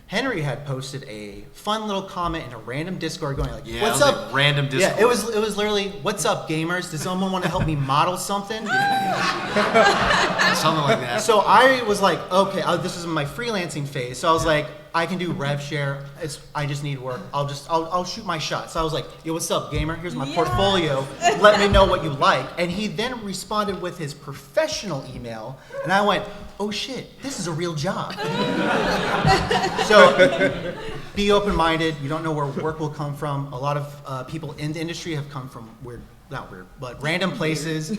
Henry had posted a fun little comment in a random Discord going like, Yeah, "What's it was up?" a random Discord. Yeah, it was literally, "What's up, gamers? Does someone want to help me model something?" Something like that. So I was like, okay, this is my freelancing phase. So I was like, I can do rev share. I just need work. I'll shoot my shot. So I was like, "Yo, what's up, gamer? Here's my portfolio. Let me know what you like." And he then responded with his professional email, and I went, "Oh shit, this is a real job." So be open-minded. You don't know where work will come from. A lot of people in the industry have come from but random places.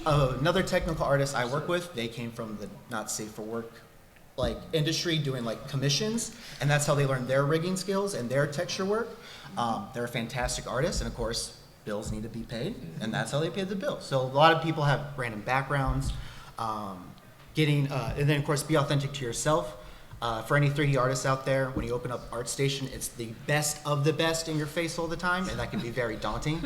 Another technical artist I work with, they came from the not safe for work industry, doing commissions, and that's how they learned their rigging skills and their texture work. They're a fantastic artist, and of course, bills need to be paid, and that's how they pay the bills. So a lot of people have random backgrounds. And then of course, be authentic to yourself. For any 3D artists out there, when you open up ArtStation, it's the best of the best in your face all the time, and that can be very daunting.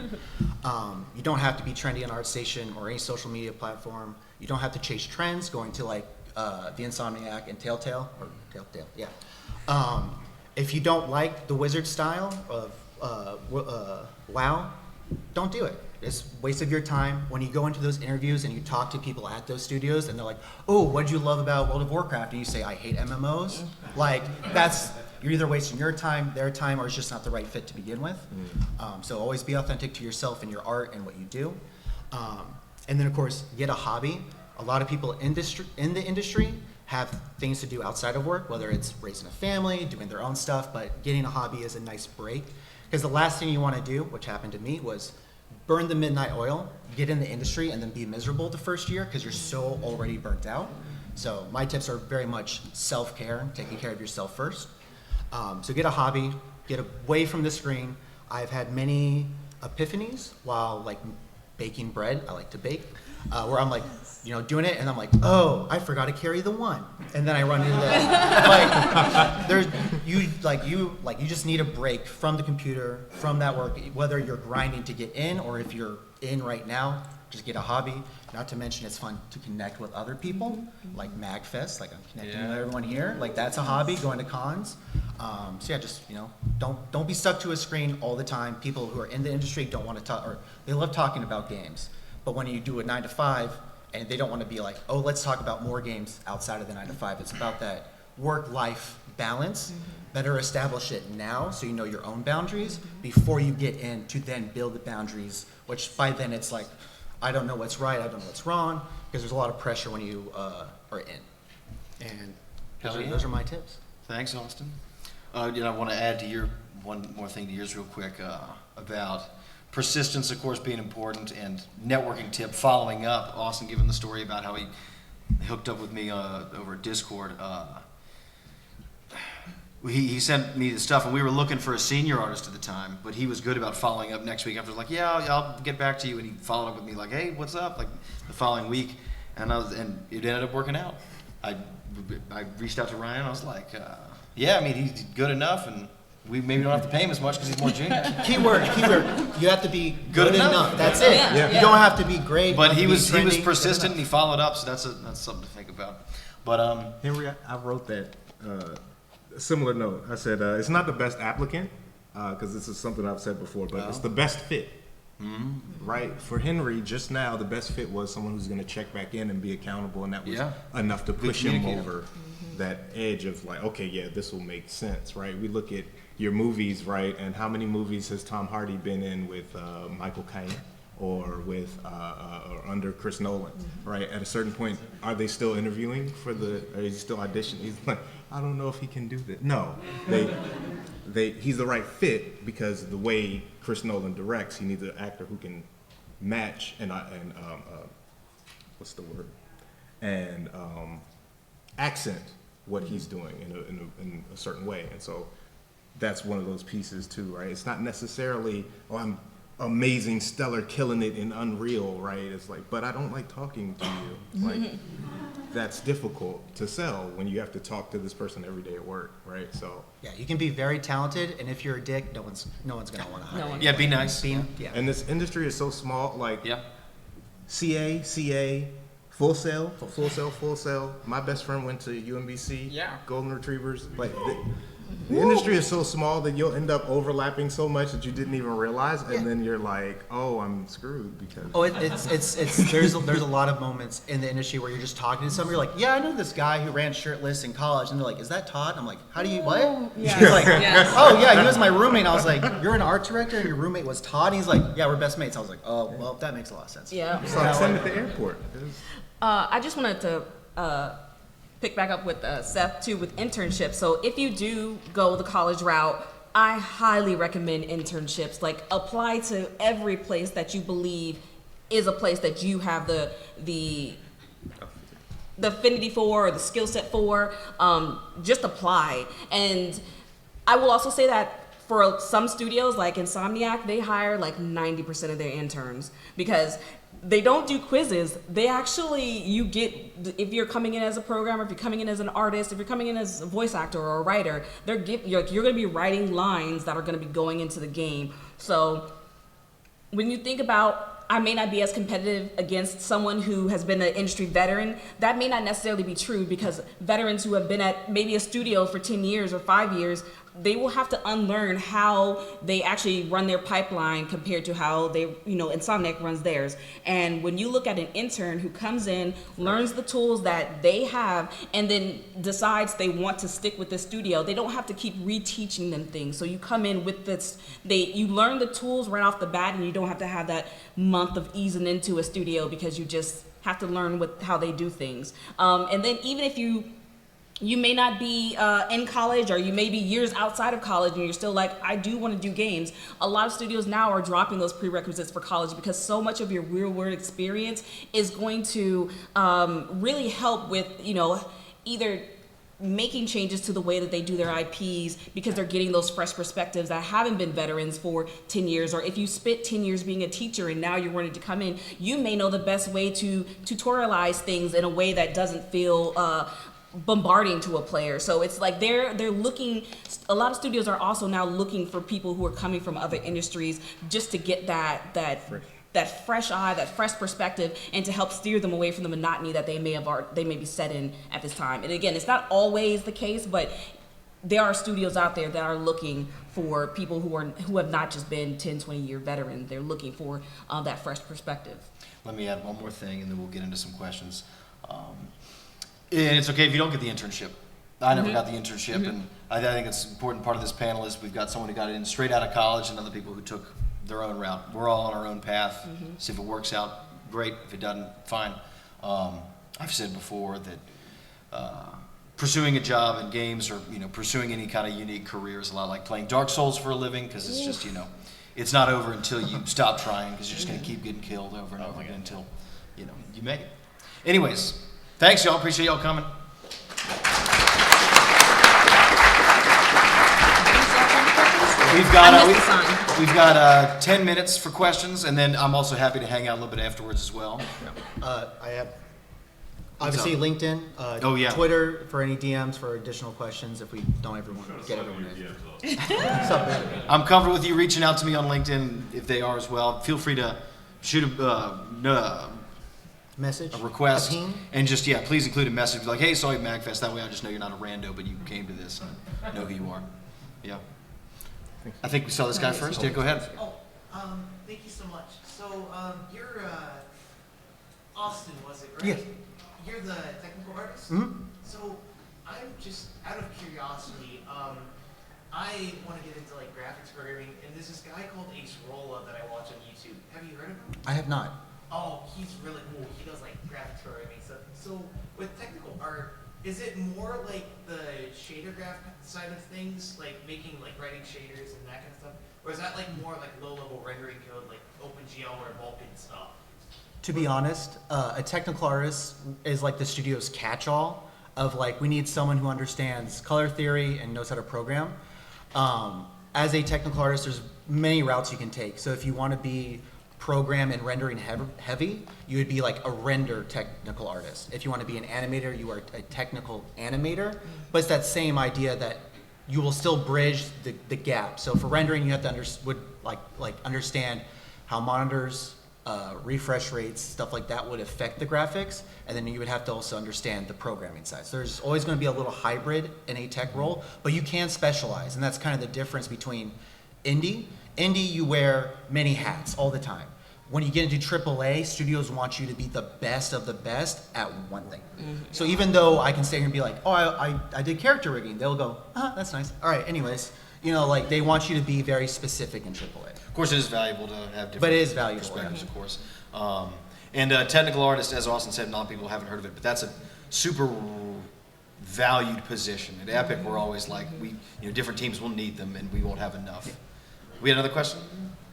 You don't have to be trendy on ArtStation or any social media platform. You don't have to chase trends, going to the Insomniac and Telltale. Yeah. If you don't like the wizard style of WoW, don't do it. It's a waste of your time. When you go into those interviews and you talk to people at those studios and they're like, "Oh, what did you love about World of Warcraft?" and you say, "I hate MMOs," you're either wasting your time, their time, or it's just not the right fit to begin with. So always be authentic to yourself and your art and what you do. And then of course, get a hobby. A lot of people in the industry have things to do outside of work, whether it's raising a family, doing their own stuff, but getting a hobby is a nice break. Because the last thing you want to do, which happened to me, was burn the midnight oil, get in the industry, and then be miserable the first year because you're so already burnt out. So my tips are very much self-care, taking care of yourself first. So get a hobby, get away from the screen. I've had many epiphanies while like baking bread. I like to bake, where I'm like, doing it, and I'm like, oh, I forgot to carry the one, and then I run into that. You just need a break from the computer, from that work, whether you're grinding to get in or if you're in right now. Just get a hobby. Not to mention it's fun to connect with other people, like MAGFest, like I'm connecting with everyone here. Like that's a hobby, going to cons. So yeah, just don't be stuck to a screen all the time. People who are in the industry don't want to talk, or they love talking about games. But when you do a 9 to 5, and they don't want to be like, oh, let's talk about more games outside of the 9 to 5. It's about that work-life balance. Better establish it now so you know your own boundaries before you get in to then build the boundaries, which by then it's like, I don't know what's right, I don't know what's wrong, because there's a lot of pressure when you are in. And those are my tips. Thanks, Austin. I want to add to one more thing to yours real quick about persistence, of course, being important, and networking tip, following up. Austin giving the story about how he hooked up with me over Discord. He sent me the stuff, and we were looking for a senior artist at the time, but he was good about following up next week. I was like, yeah, I'll get back to you, and he followed up with me like, hey, what's up? Like the following week, and it ended up working out. I reached out to Ryan. I was like, yeah, I mean, he's good enough, and we maybe don't have to pay him as much because he's more junior. Keyword. You have to be good enough. That's it. Yeah. You don't have to be great. But he was trendy, persistent, and he followed up, so that's something to think about. But Henry, I wrote that similar note. I said it's not the best applicant because this is something I've said before, but it's the best fit. Right? For Henry, just now, the best fit was someone who's going to check back in and be accountable, and that was enough to push him over that edge of like, okay, yeah, this will make sense, right? We look at your movies, right, and how many movies has Tom Hardy been in with Michael Caine or with or under Chris Nolan, right? At a certain point, are they still interviewing for or is he still auditioning? He's like, I don't know if he can do that. No, he's the right fit because the way Chris Nolan directs, he needs an actor who can match and what's the word? And accent what he's doing in a certain way. And so that's one of those pieces too, right? It's not necessarily, oh, I'm amazing, stellar, killing it in Unreal, right? It's like, but I don't like talking to you. Like, that's difficult to sell when you have to talk to this person every day at work, right? So yeah, you can be very talented, and if you're a dick, no one's gonna want to hire you. yeah, be nice. And this industry is so small, like CA, Full Sail. My best friend went to UMBC. Yeah. Golden Retrievers. Like the industry is so small that you'll end up overlapping so much that you didn't even realize, and then you're like, oh, I'm screwed because. There's a lot of moments in the industry where you're just talking to somebody, you're like, yeah, I know this guy who ran shirtless in college, and they're like, is that Todd? I'm like, how do you what? Yeah. He's like, Yes. oh yeah, he was my roommate. And I was like, you're an art director, and your roommate was Todd. And he's like, yeah, we're best mates. I was like, oh well, that makes a lot of sense. Yeah. It's like send at the airport. I just wanted to pick back up with Seth too with internships. So if you do go the college route, I highly recommend internships. Like apply to every place that you believe is a place that you have the affinity for or the skill set for. Just apply. And I will also say that for some studios like Insomniac, they hire like 90% of their interns because they don't do quizzes. They actually, if you're coming in as a programmer, if you're coming in as an artist, if you're coming in as a voice actor or a writer, you're going to be writing lines that are going to be going into the game. So when you think about, I may not be as competitive against someone who has been an industry veteran, that may not necessarily be true because veterans who have been at maybe a studio for 10 years or 5 years, they will have to unlearn how they actually run their pipeline compared to how Insomniac runs theirs. And when you look at an intern who comes in, learns the tools that they have, and then decides they want to stick with the studio, they don't have to keep reteaching them things. So you come in with this, you learn the tools right off the bat, and you don't have to have that month of easing into a studio because you just have to learn how they do things. And then even if you may not be in college, or you may be years outside of college and you're still like, I do want to do games. A lot of studios now are dropping those prerequisites for college because so much of your real world experience is going to really help with, either making changes to the way that they do their IPs because they're getting those fresh perspectives that haven't been veterans for 10 years. Or if you spent 10 years being a teacher and now you're wanting to come in, you may know the best way to tutorialize things in a way that doesn't feel bombarding to a player. So it's like they're looking, a lot of studios are also now looking for people who are coming from other industries just to get that fresh eye, that fresh perspective, and to help steer them away from the monotony that they may be set in at this time. And again, it's not always the case, but there are studios out there that are looking for people who have not just been 10, 20-year veterans. They're looking for that fresh perspective. Let me add one more thing, and then we'll get into some questions. And it's okay if you don't get the internship. I never got the internship, and I think it's an important part of this panel is we've got someone who got in straight out of college and other people who took their own route. We're all on our own path. See if it works out, great. If it doesn't, fine. I've said before that pursuing a job in games or pursuing any kind of unique career is a lot like playing Dark Souls for a living, because it's just it's not over until you stop trying, because you're just going to keep getting killed over and over again until you make it. Anyways, thanks y'all. Appreciate y'all coming. We've got 10 minutes for questions, and then I'm also happy to hang out a little bit afterwards as well. I have obviously LinkedIn, Twitter for any DMs for additional questions if we don't ever want to get everyone in. I'm comfortable with you reaching out to me on LinkedIn if they are as well. Feel free to shoot a message, a request, a ping. And just please include a message like, hey, saw you at MAGFest. That way I just know you're not a rando, but you came to this and know who you are. Yeah. I think we saw this guy first. Yeah, go ahead. Thank you so much. So, you're Austin, was it, right? Yes. You're the technical artist? Mm-hmm. So, I'm just, out of curiosity, I want to get into, like, graphics programming, and there's this guy called Ace Rolla that I watch on YouTube. Have you heard of him? I have not. Oh, he's really cool. He does, like, graphics programming stuff. So, with technical art, is it more like the shader graph side of things, like making, like writing shaders and that kind of stuff? Or is that like more like low-level rendering code, like OpenGL or Vulkan stuff? To be honest, a technical artist is like the studio's catch-all of like, we need someone who understands color theory and knows how to program. As a technical artist, there's many routes you can take. So if you want to be program and rendering heavy, you would be like a render technical artist. If you want to be an animator, you are a technical animator. But it's that same idea that you will still bridge the gap. So for rendering, you have to understand how monitors, refresh rates, stuff like that would affect the graphics, and then you would have to also understand the programming side. So there's always going to be a little hybrid in a tech role, but you can specialize, and that's kind of the difference between indie. Indie, you wear many hats all the time. When you get into AAA, studios want you to be the best of the best at one thing. So even though I can stay here and be like, oh, I did character rigging, they'll go, that's nice. All right, anyways, like they want you to be very specific in AAA. Of course, it is valuable to have different But it is valuable, perspectives, of course. And technical artist, as Austin said, a lot of people haven't heard of it, but that's a super valued position. At Epic, we're always like, different teams will need them, and we won't have enough. We had another question?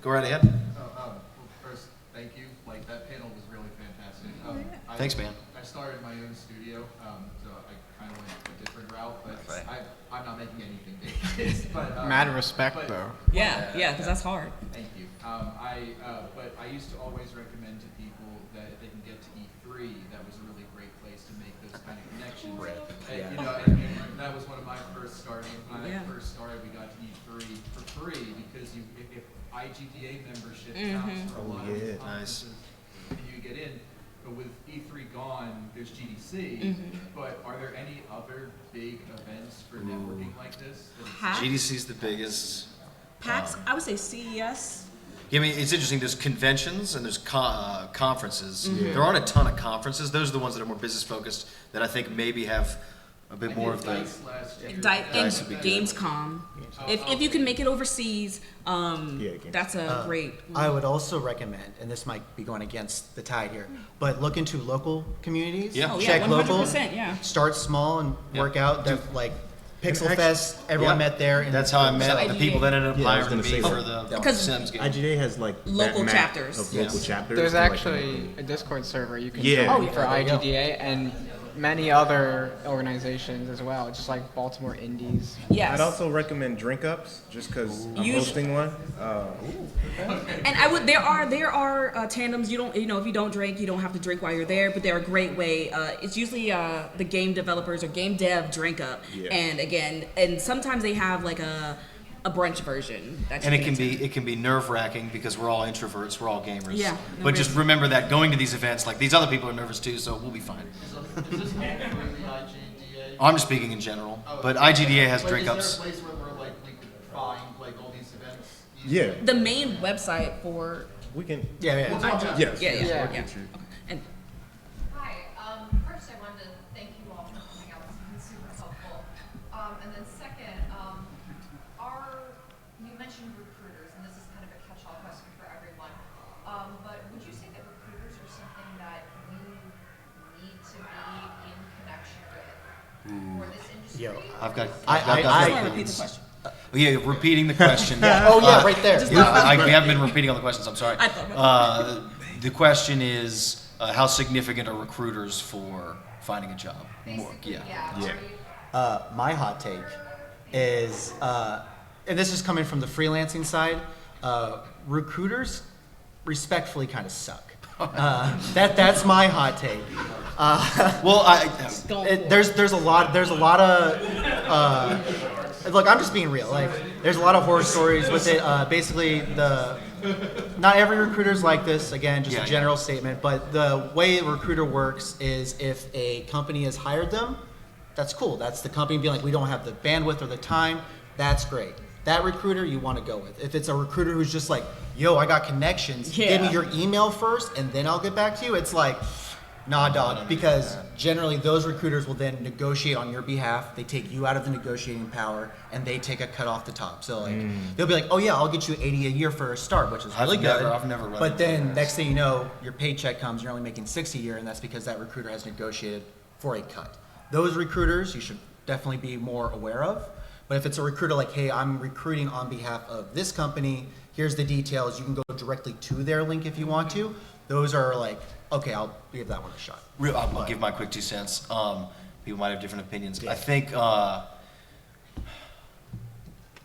Go right ahead. Well, first, thank you. Like, that panel was really fantastic. Thanks, man. I started my own studio, so I kind of went a different route, but I'm not making anything big. But, Mad respect, though. Yeah, because that's hard. Thank you. But I used to always recommend to people that if they can get to E3, that was a really great place to make those kind of connections. And that was one of my first starting. When I first started, we got to E3 for free because if IGDA membership counts for a lot of these conferences, you get in. But with E3 gone, there's GDC. But are there any other big events for networking like this? GDC's the biggest. PAX, I would say CES. Yeah, I mean, it's interesting. There's conventions and there's conferences. There aren't a ton of conferences. Those are the ones that are more business focused that I think maybe have a bit more of the. Dice would be Gamescom. If you can make it overseas, that's a great. I would also recommend, and this might be going against the tide here, but look into local communities. Yeah. Check local. 100%, yeah. Start small and work out. Like Pixel Fest, everyone met there. That's how I met the people that ended up hiring me that. for the Because Sims game. IGA has like local that map chapters. of local chapters. There's for, like, actually a Discord server you can Yeah. join for IGDA, and many other organizations as well, just like Baltimore Indies. Yes. I'd also recommend Drink Ups, just because I'm hosting one. And I would. There are tandems. You don't. If you don't drink, you don't have to drink while you're there. But they're a great way. It's usually the game developers or game dev drink up. Yeah. And sometimes they have like a brunch version. That you And attend. it can be nerve wracking because we're all introverts, we're all gamers. Yeah, no But just reason. remember that going to these events, like these other people are nervous too, so we'll be fine. Is this all for the IGDA? I'm just speaking in general, but IGDA has Like, drink is ups. there a place where we're like we could find like all these events? Yeah, The main website for. we can. Yeah, yeah. Yes. Yeah. yes, Yeah. we'll get you. And Hi, first I wanted to thank you all for coming out, it's been super helpful. And then second, you mentioned recruiters, and this is kind of a catch-all question for everyone. But would you say that recruiters are something that you need to be in connection with for this industry? Yo, I've got. I- just want to repeat the question. Yeah, repeating the question. Oh yeah, right there. We haven't been repeating all the questions. I'm sorry. I thought- The question is, how significant are recruiters for finding a job? Basically, Yeah. Yeah. are you- My hot take is, and this is coming from the freelancing side, recruiters respectfully kind of suck. That's my hot take. Well, Going for it. There's a lot of look, I'm just being real. Like, there's a lot of horror stories with it. Basically, not every recruiter's like this. Again, just Yeah, a general statement. But the way a recruiter works is if a company has hired them, that's cool. That's the company being like, we don't have the bandwidth or the time. That's great. That recruiter you want to go with. If it's a recruiter who's just like, yo, I got connections. Give me Yeah. your email first, and then I'll get back to you. It's like, nah, dog. Because generally, those recruiters will then negotiate on your behalf. They take you out of the negotiating power, and they take a cut off the top. So like, they'll be like, oh yeah, I'll get you 80 a year for a start, which is really good. I've never run But into then that. next thing you know, your paycheck comes. You're only making 60 a year, and that's because that recruiter has negotiated for a cut. Those recruiters you should definitely be more aware of. But if it's a recruiter like, hey, I'm recruiting on behalf of this company, here's the details, you can go directly to their link if you want to. Those are like, okay, I'll give that one a shot. I'll give my quick 2 cents. People might have different opinions. I think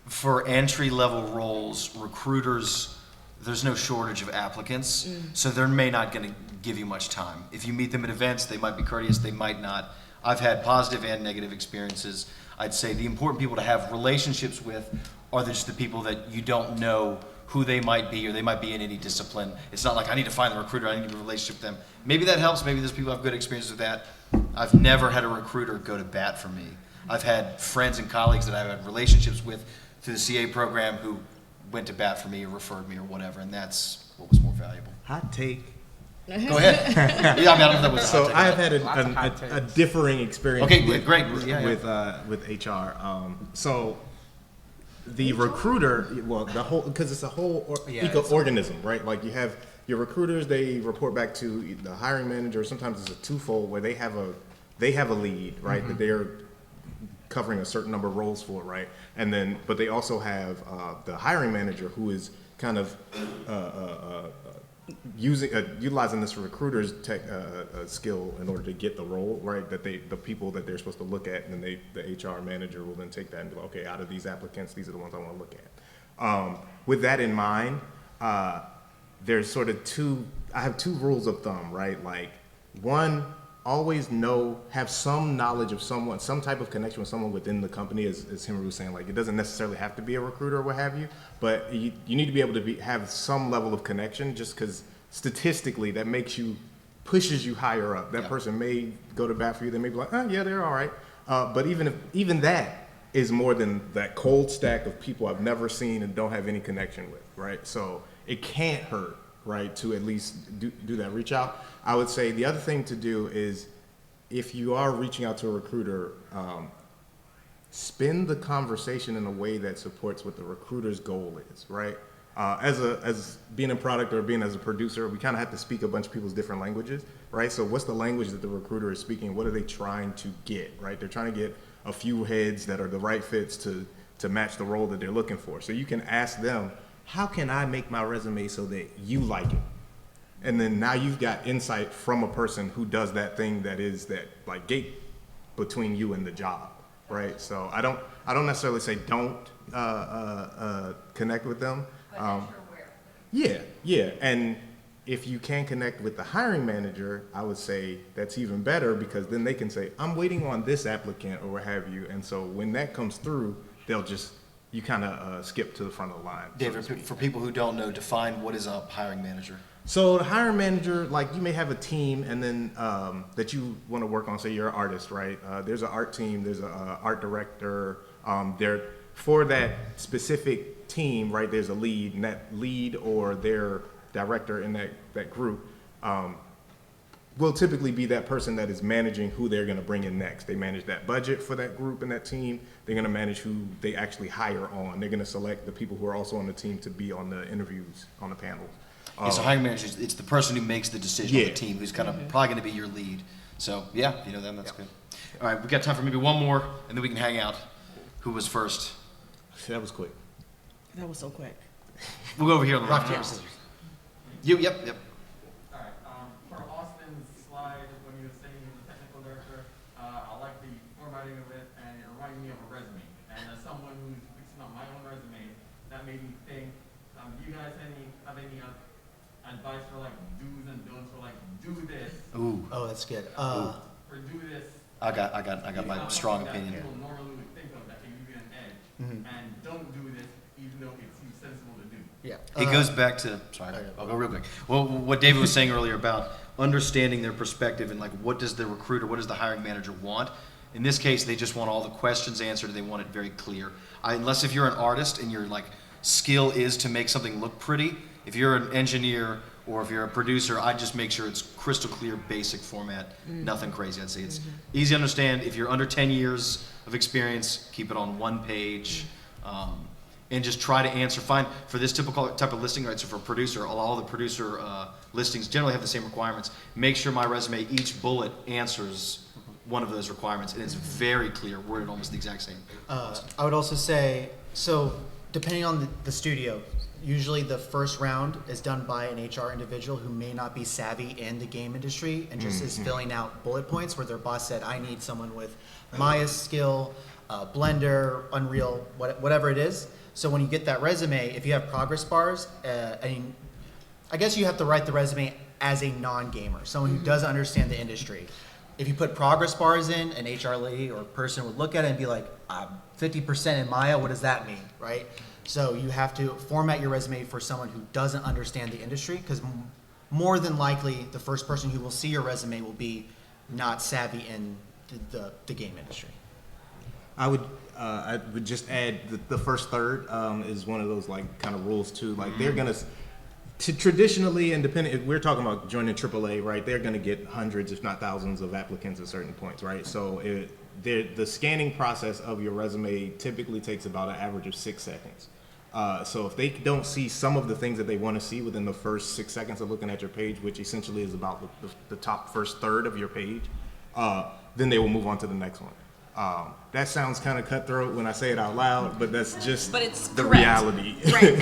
for entry level roles, recruiters, there's no shortage of applicants, so they're not going to give you much time. If you meet them at events, they might be courteous, they might not. I've had positive and negative experiences. I'd say the important people to have relationships with are just the people that you don't know who they might be, or they might be in any discipline. It's not like I need to find the recruiter, I need a relationship with them. Maybe that helps, maybe there's people who have good experiences with that. I've never had a recruiter go to bat for me. I've had friends and colleagues that I've had relationships with through the CA program who went to bat for me or referred me or whatever, and that's what was more valuable. Hot take. Go ahead. Yeah, I mean, I don't know if that was a So hot take. I've had Lots of hot a takes. differing experience. Okay, with, great. Yeah, yeah. with HR. So the recruiter, well, the whole, because it's a whole organism, right? Like you have your recruiters, they report back to the hiring manager. Sometimes it's a twofold where they have a lead, right? That they're covering a certain number of roles for, right? And then, but they also have the hiring manager who is kind of utilizing this recruiter's tech skill in order to get the role, right? That the people that they're supposed to look at, and then the HR manager will then take that and be like, okay, out of these applicants, these are the ones I want to look at. With that in mind, there's sort of I have two rules of thumb, right? Like, one, always have some knowledge of someone, some type of connection with someone within the company, as Henry was saying. Like, it doesn't necessarily have to be a recruiter or what have you, but you need to be able to have some level of connection, just because statistically that pushes you higher up. That person may go to bat for you. They may be like, oh yeah, they're all right. But even that is more than that cold stack of people I've never seen and don't have any connection with, right? So it can't hurt, right, to at least do that, reach out. I would say the other thing to do is, if you are reaching out to a recruiter, spin the conversation in a way that supports what the recruiter's goal is, right? As being a product or being as a producer, we kind of have to speak a bunch of people's different languages, right? So what's the language that the recruiter is speaking? What are they trying to get, right? They're trying to get a few heads that are the right fits to match the role that they're looking for. So you can ask them, how can I make my resume so that you like it? And then now you've got insight from a person who does that thing that is that like gate between you and the job, right? So I don't necessarily say don't connect with them. But that you're aware. Yeah. And if you can connect with the hiring manager, I would say that's even better, because then they can say, I'm waiting on this applicant or what have you. And so when that comes through, you kind of skip to the front of the line. David, for people who don't know, define what is a hiring manager. So the hiring manager, like you may have a team and then that you want to work on. Say you're an artist, right? There's an art team, there's an art director. For that specific team, right, there's a lead, and that lead or their director in that group will typically be that person that is managing who they're going to bring in next. They manage that budget for that group and that team. They're going to manage who they actually hire on. They're going to select the people who are also on the team to be on the interviews, on the panels. So hiring manager, it's the person who makes the decision on Yeah. the team, who's kind of probably going to be your lead. So yeah, if you know them, that's good. All right, we got time for maybe one more, and then we can hang out. Who was first? That was quick. That was so quick. We'll go over here on the Rock, left. paper, scissors. You, yep. All right. For Austin's slide, when he was saying he was a technical director, I like the formatting of it, and it reminded me of a resume. And as someone who's fixing up my own resume, that made me think, do you guys have any advice for like do's and don'ts for like do this, Ooh, Oh, that's good. or do this? I got my It's not strong something that opinion. people normally would think of that can give you an edge, and don't do this even though it seems sensible to do. Yeah. It goes back to, sorry, I'll go real quick. Well, what David was saying earlier about understanding their perspective and like what does the recruiter, what does the hiring manager want? In this case, they just want all the questions answered and they want it very clear. Unless if you're an artist and your like skill is to make something look pretty, if you're an engineer or if you're a producer, I'd just make sure it's crystal clear, basic format, nothing crazy. I'd say it's easy to understand. If you're under 10 years of experience, keep it on one page. And just try to answer, find for this typical type of listing, right? So for a producer, all the producer listings generally have the same requirements. Make sure my resume, each bullet answers one of those requirements, and it's very clear, worded almost the exact same. I would also say, so depending on the studio, usually the first round is done by an HR individual who may not be savvy in the game industry and just is filling out bullet points where their boss said, I need someone with Maya skill, Blender, Unreal, whatever it is. So when you get that resume, if you have progress bars, I guess you have to write the resume as a non-gamer, someone who doesn't understand the industry. If you put progress bars in, an HR lady or person would look at it and be like, 50% in Maya, what does that mean, right? So you have to format your resume for someone who doesn't understand the industry, because more than likely the first person who will see your resume will be not savvy in the game industry. I would just add the first third is one of those like kind of rules too. Like they're gonna traditionally, independent. If we're talking about joining AAA, right? They're gonna get hundreds, if not thousands, of applicants at certain points, right? So the scanning process of your resume typically takes about an average of 6 seconds. So if they don't see some of the things that they want to see within the first 6 seconds of looking at your page, which essentially is about the top first third of your page, then they will move on to the next one. That sounds kind of cutthroat when I say it out loud, but that's just It's the correct. reality. Right.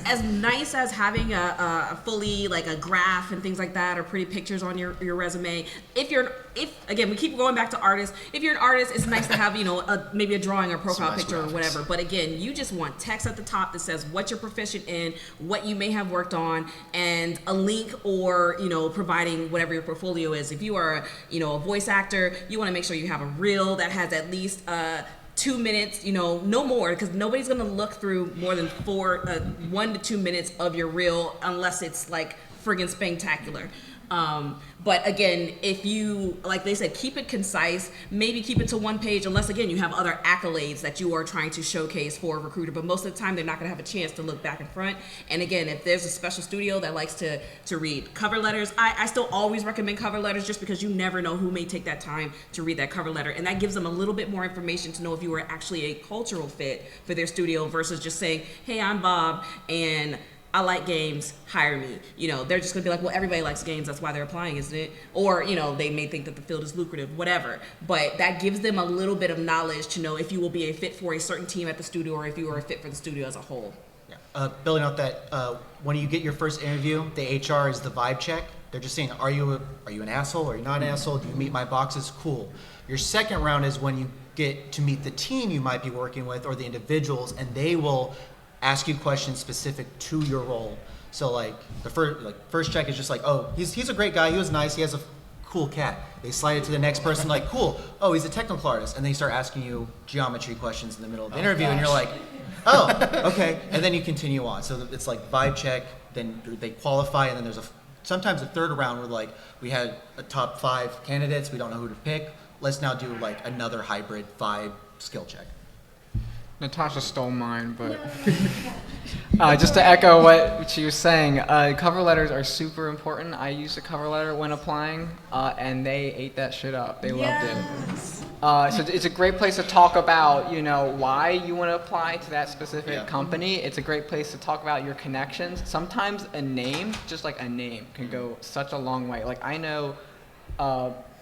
As nice as having a fully like a graph and things like that, or pretty pictures on your resume. If again, we keep going back to artists. If you're an artist, it's nice to have maybe a drawing or profile nice picture or graphics. whatever. But again, you just want text at the top that says what you're proficient in, what you may have worked on, and a link or providing whatever your portfolio is. If you are a voice actor, you want to make sure you have a reel that has at least 2 minutes, no more, because nobody's gonna look through more than 1 to 2 minutes of your reel unless it's like friggin' spectacular. But again, if you, like they said, keep it concise, maybe keep it to one page, unless again you have other accolades that you are trying to showcase for a recruiter. But most of the time, they're not going to have a chance to look back and front. And again, if there's a special studio that likes to read cover letters, I still always recommend cover letters, just because you never know who may take that time to read that cover letter, and that gives them a little bit more information to know if you are actually a cultural fit for their studio versus just saying, "Hey, I'm Bob and I like games, hire me." They're just gonna be like, well, everybody likes games, that's why they're applying, isn't it? Or, they may think that the field is lucrative, whatever. But that gives them a little bit of knowledge to know if you will be a fit for a certain team at the studio or if you are a fit for the studio as a whole. Yeah. building out that when you get your first interview, the HR is the vibe check. They're just saying, are you an asshole? Are you not an asshole? Do you meet my boxes? Cool. Your second round is when you get to meet the team you might be working with or the individuals, and they will ask you questions specific to your role. So like the first check is just like, oh, he's a great guy. He was nice. He has a cool cat. They slide it to the next person like, cool. Oh, he's a technical artist, and they start asking you geometry questions in the middle of the interview, and you're like, oh, okay. And then you continue on. So it's like vibe check. Then they qualify, and then there's sometimes a third round where like we had a top 5 candidates. We don't know who to pick. Let's now do like another hybrid 5 skill check. Natasha stole mine, but just to echo what she was saying, cover letters are super important. I used a cover letter when applying, and they ate that shit up. They loved it. So it's a great place to talk about, why you want to apply to that specific company. It's a great place to talk about your connections. Sometimes a name, just like a name, can go such a long way. Like I know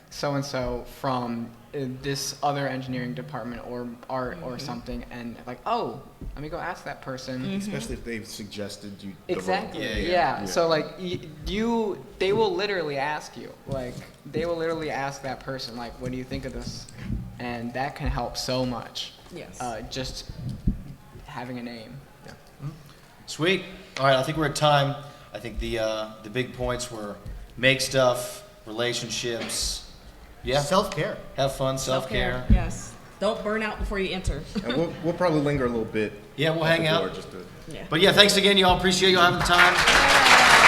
so-and-so from this other engineering department or art or something, and like, oh, let me go ask that person. Especially if they've suggested you. Exactly. Yeah. So like they will literally ask you. Like they will literally ask that person, like, what do you think of this? And that can help so much. Yes. Just having a name. Yeah. Sweet. All right, I think we're at time. I think the big points were make stuff, relationships. Yeah. Self-care. Have fun, self-care. Yes. Don't burn out before you enter. And we'll probably linger a little bit. Yeah, we'll hang out. Just to, Yeah. But yeah, thanks again, y'all. Appreciate y'all having the time.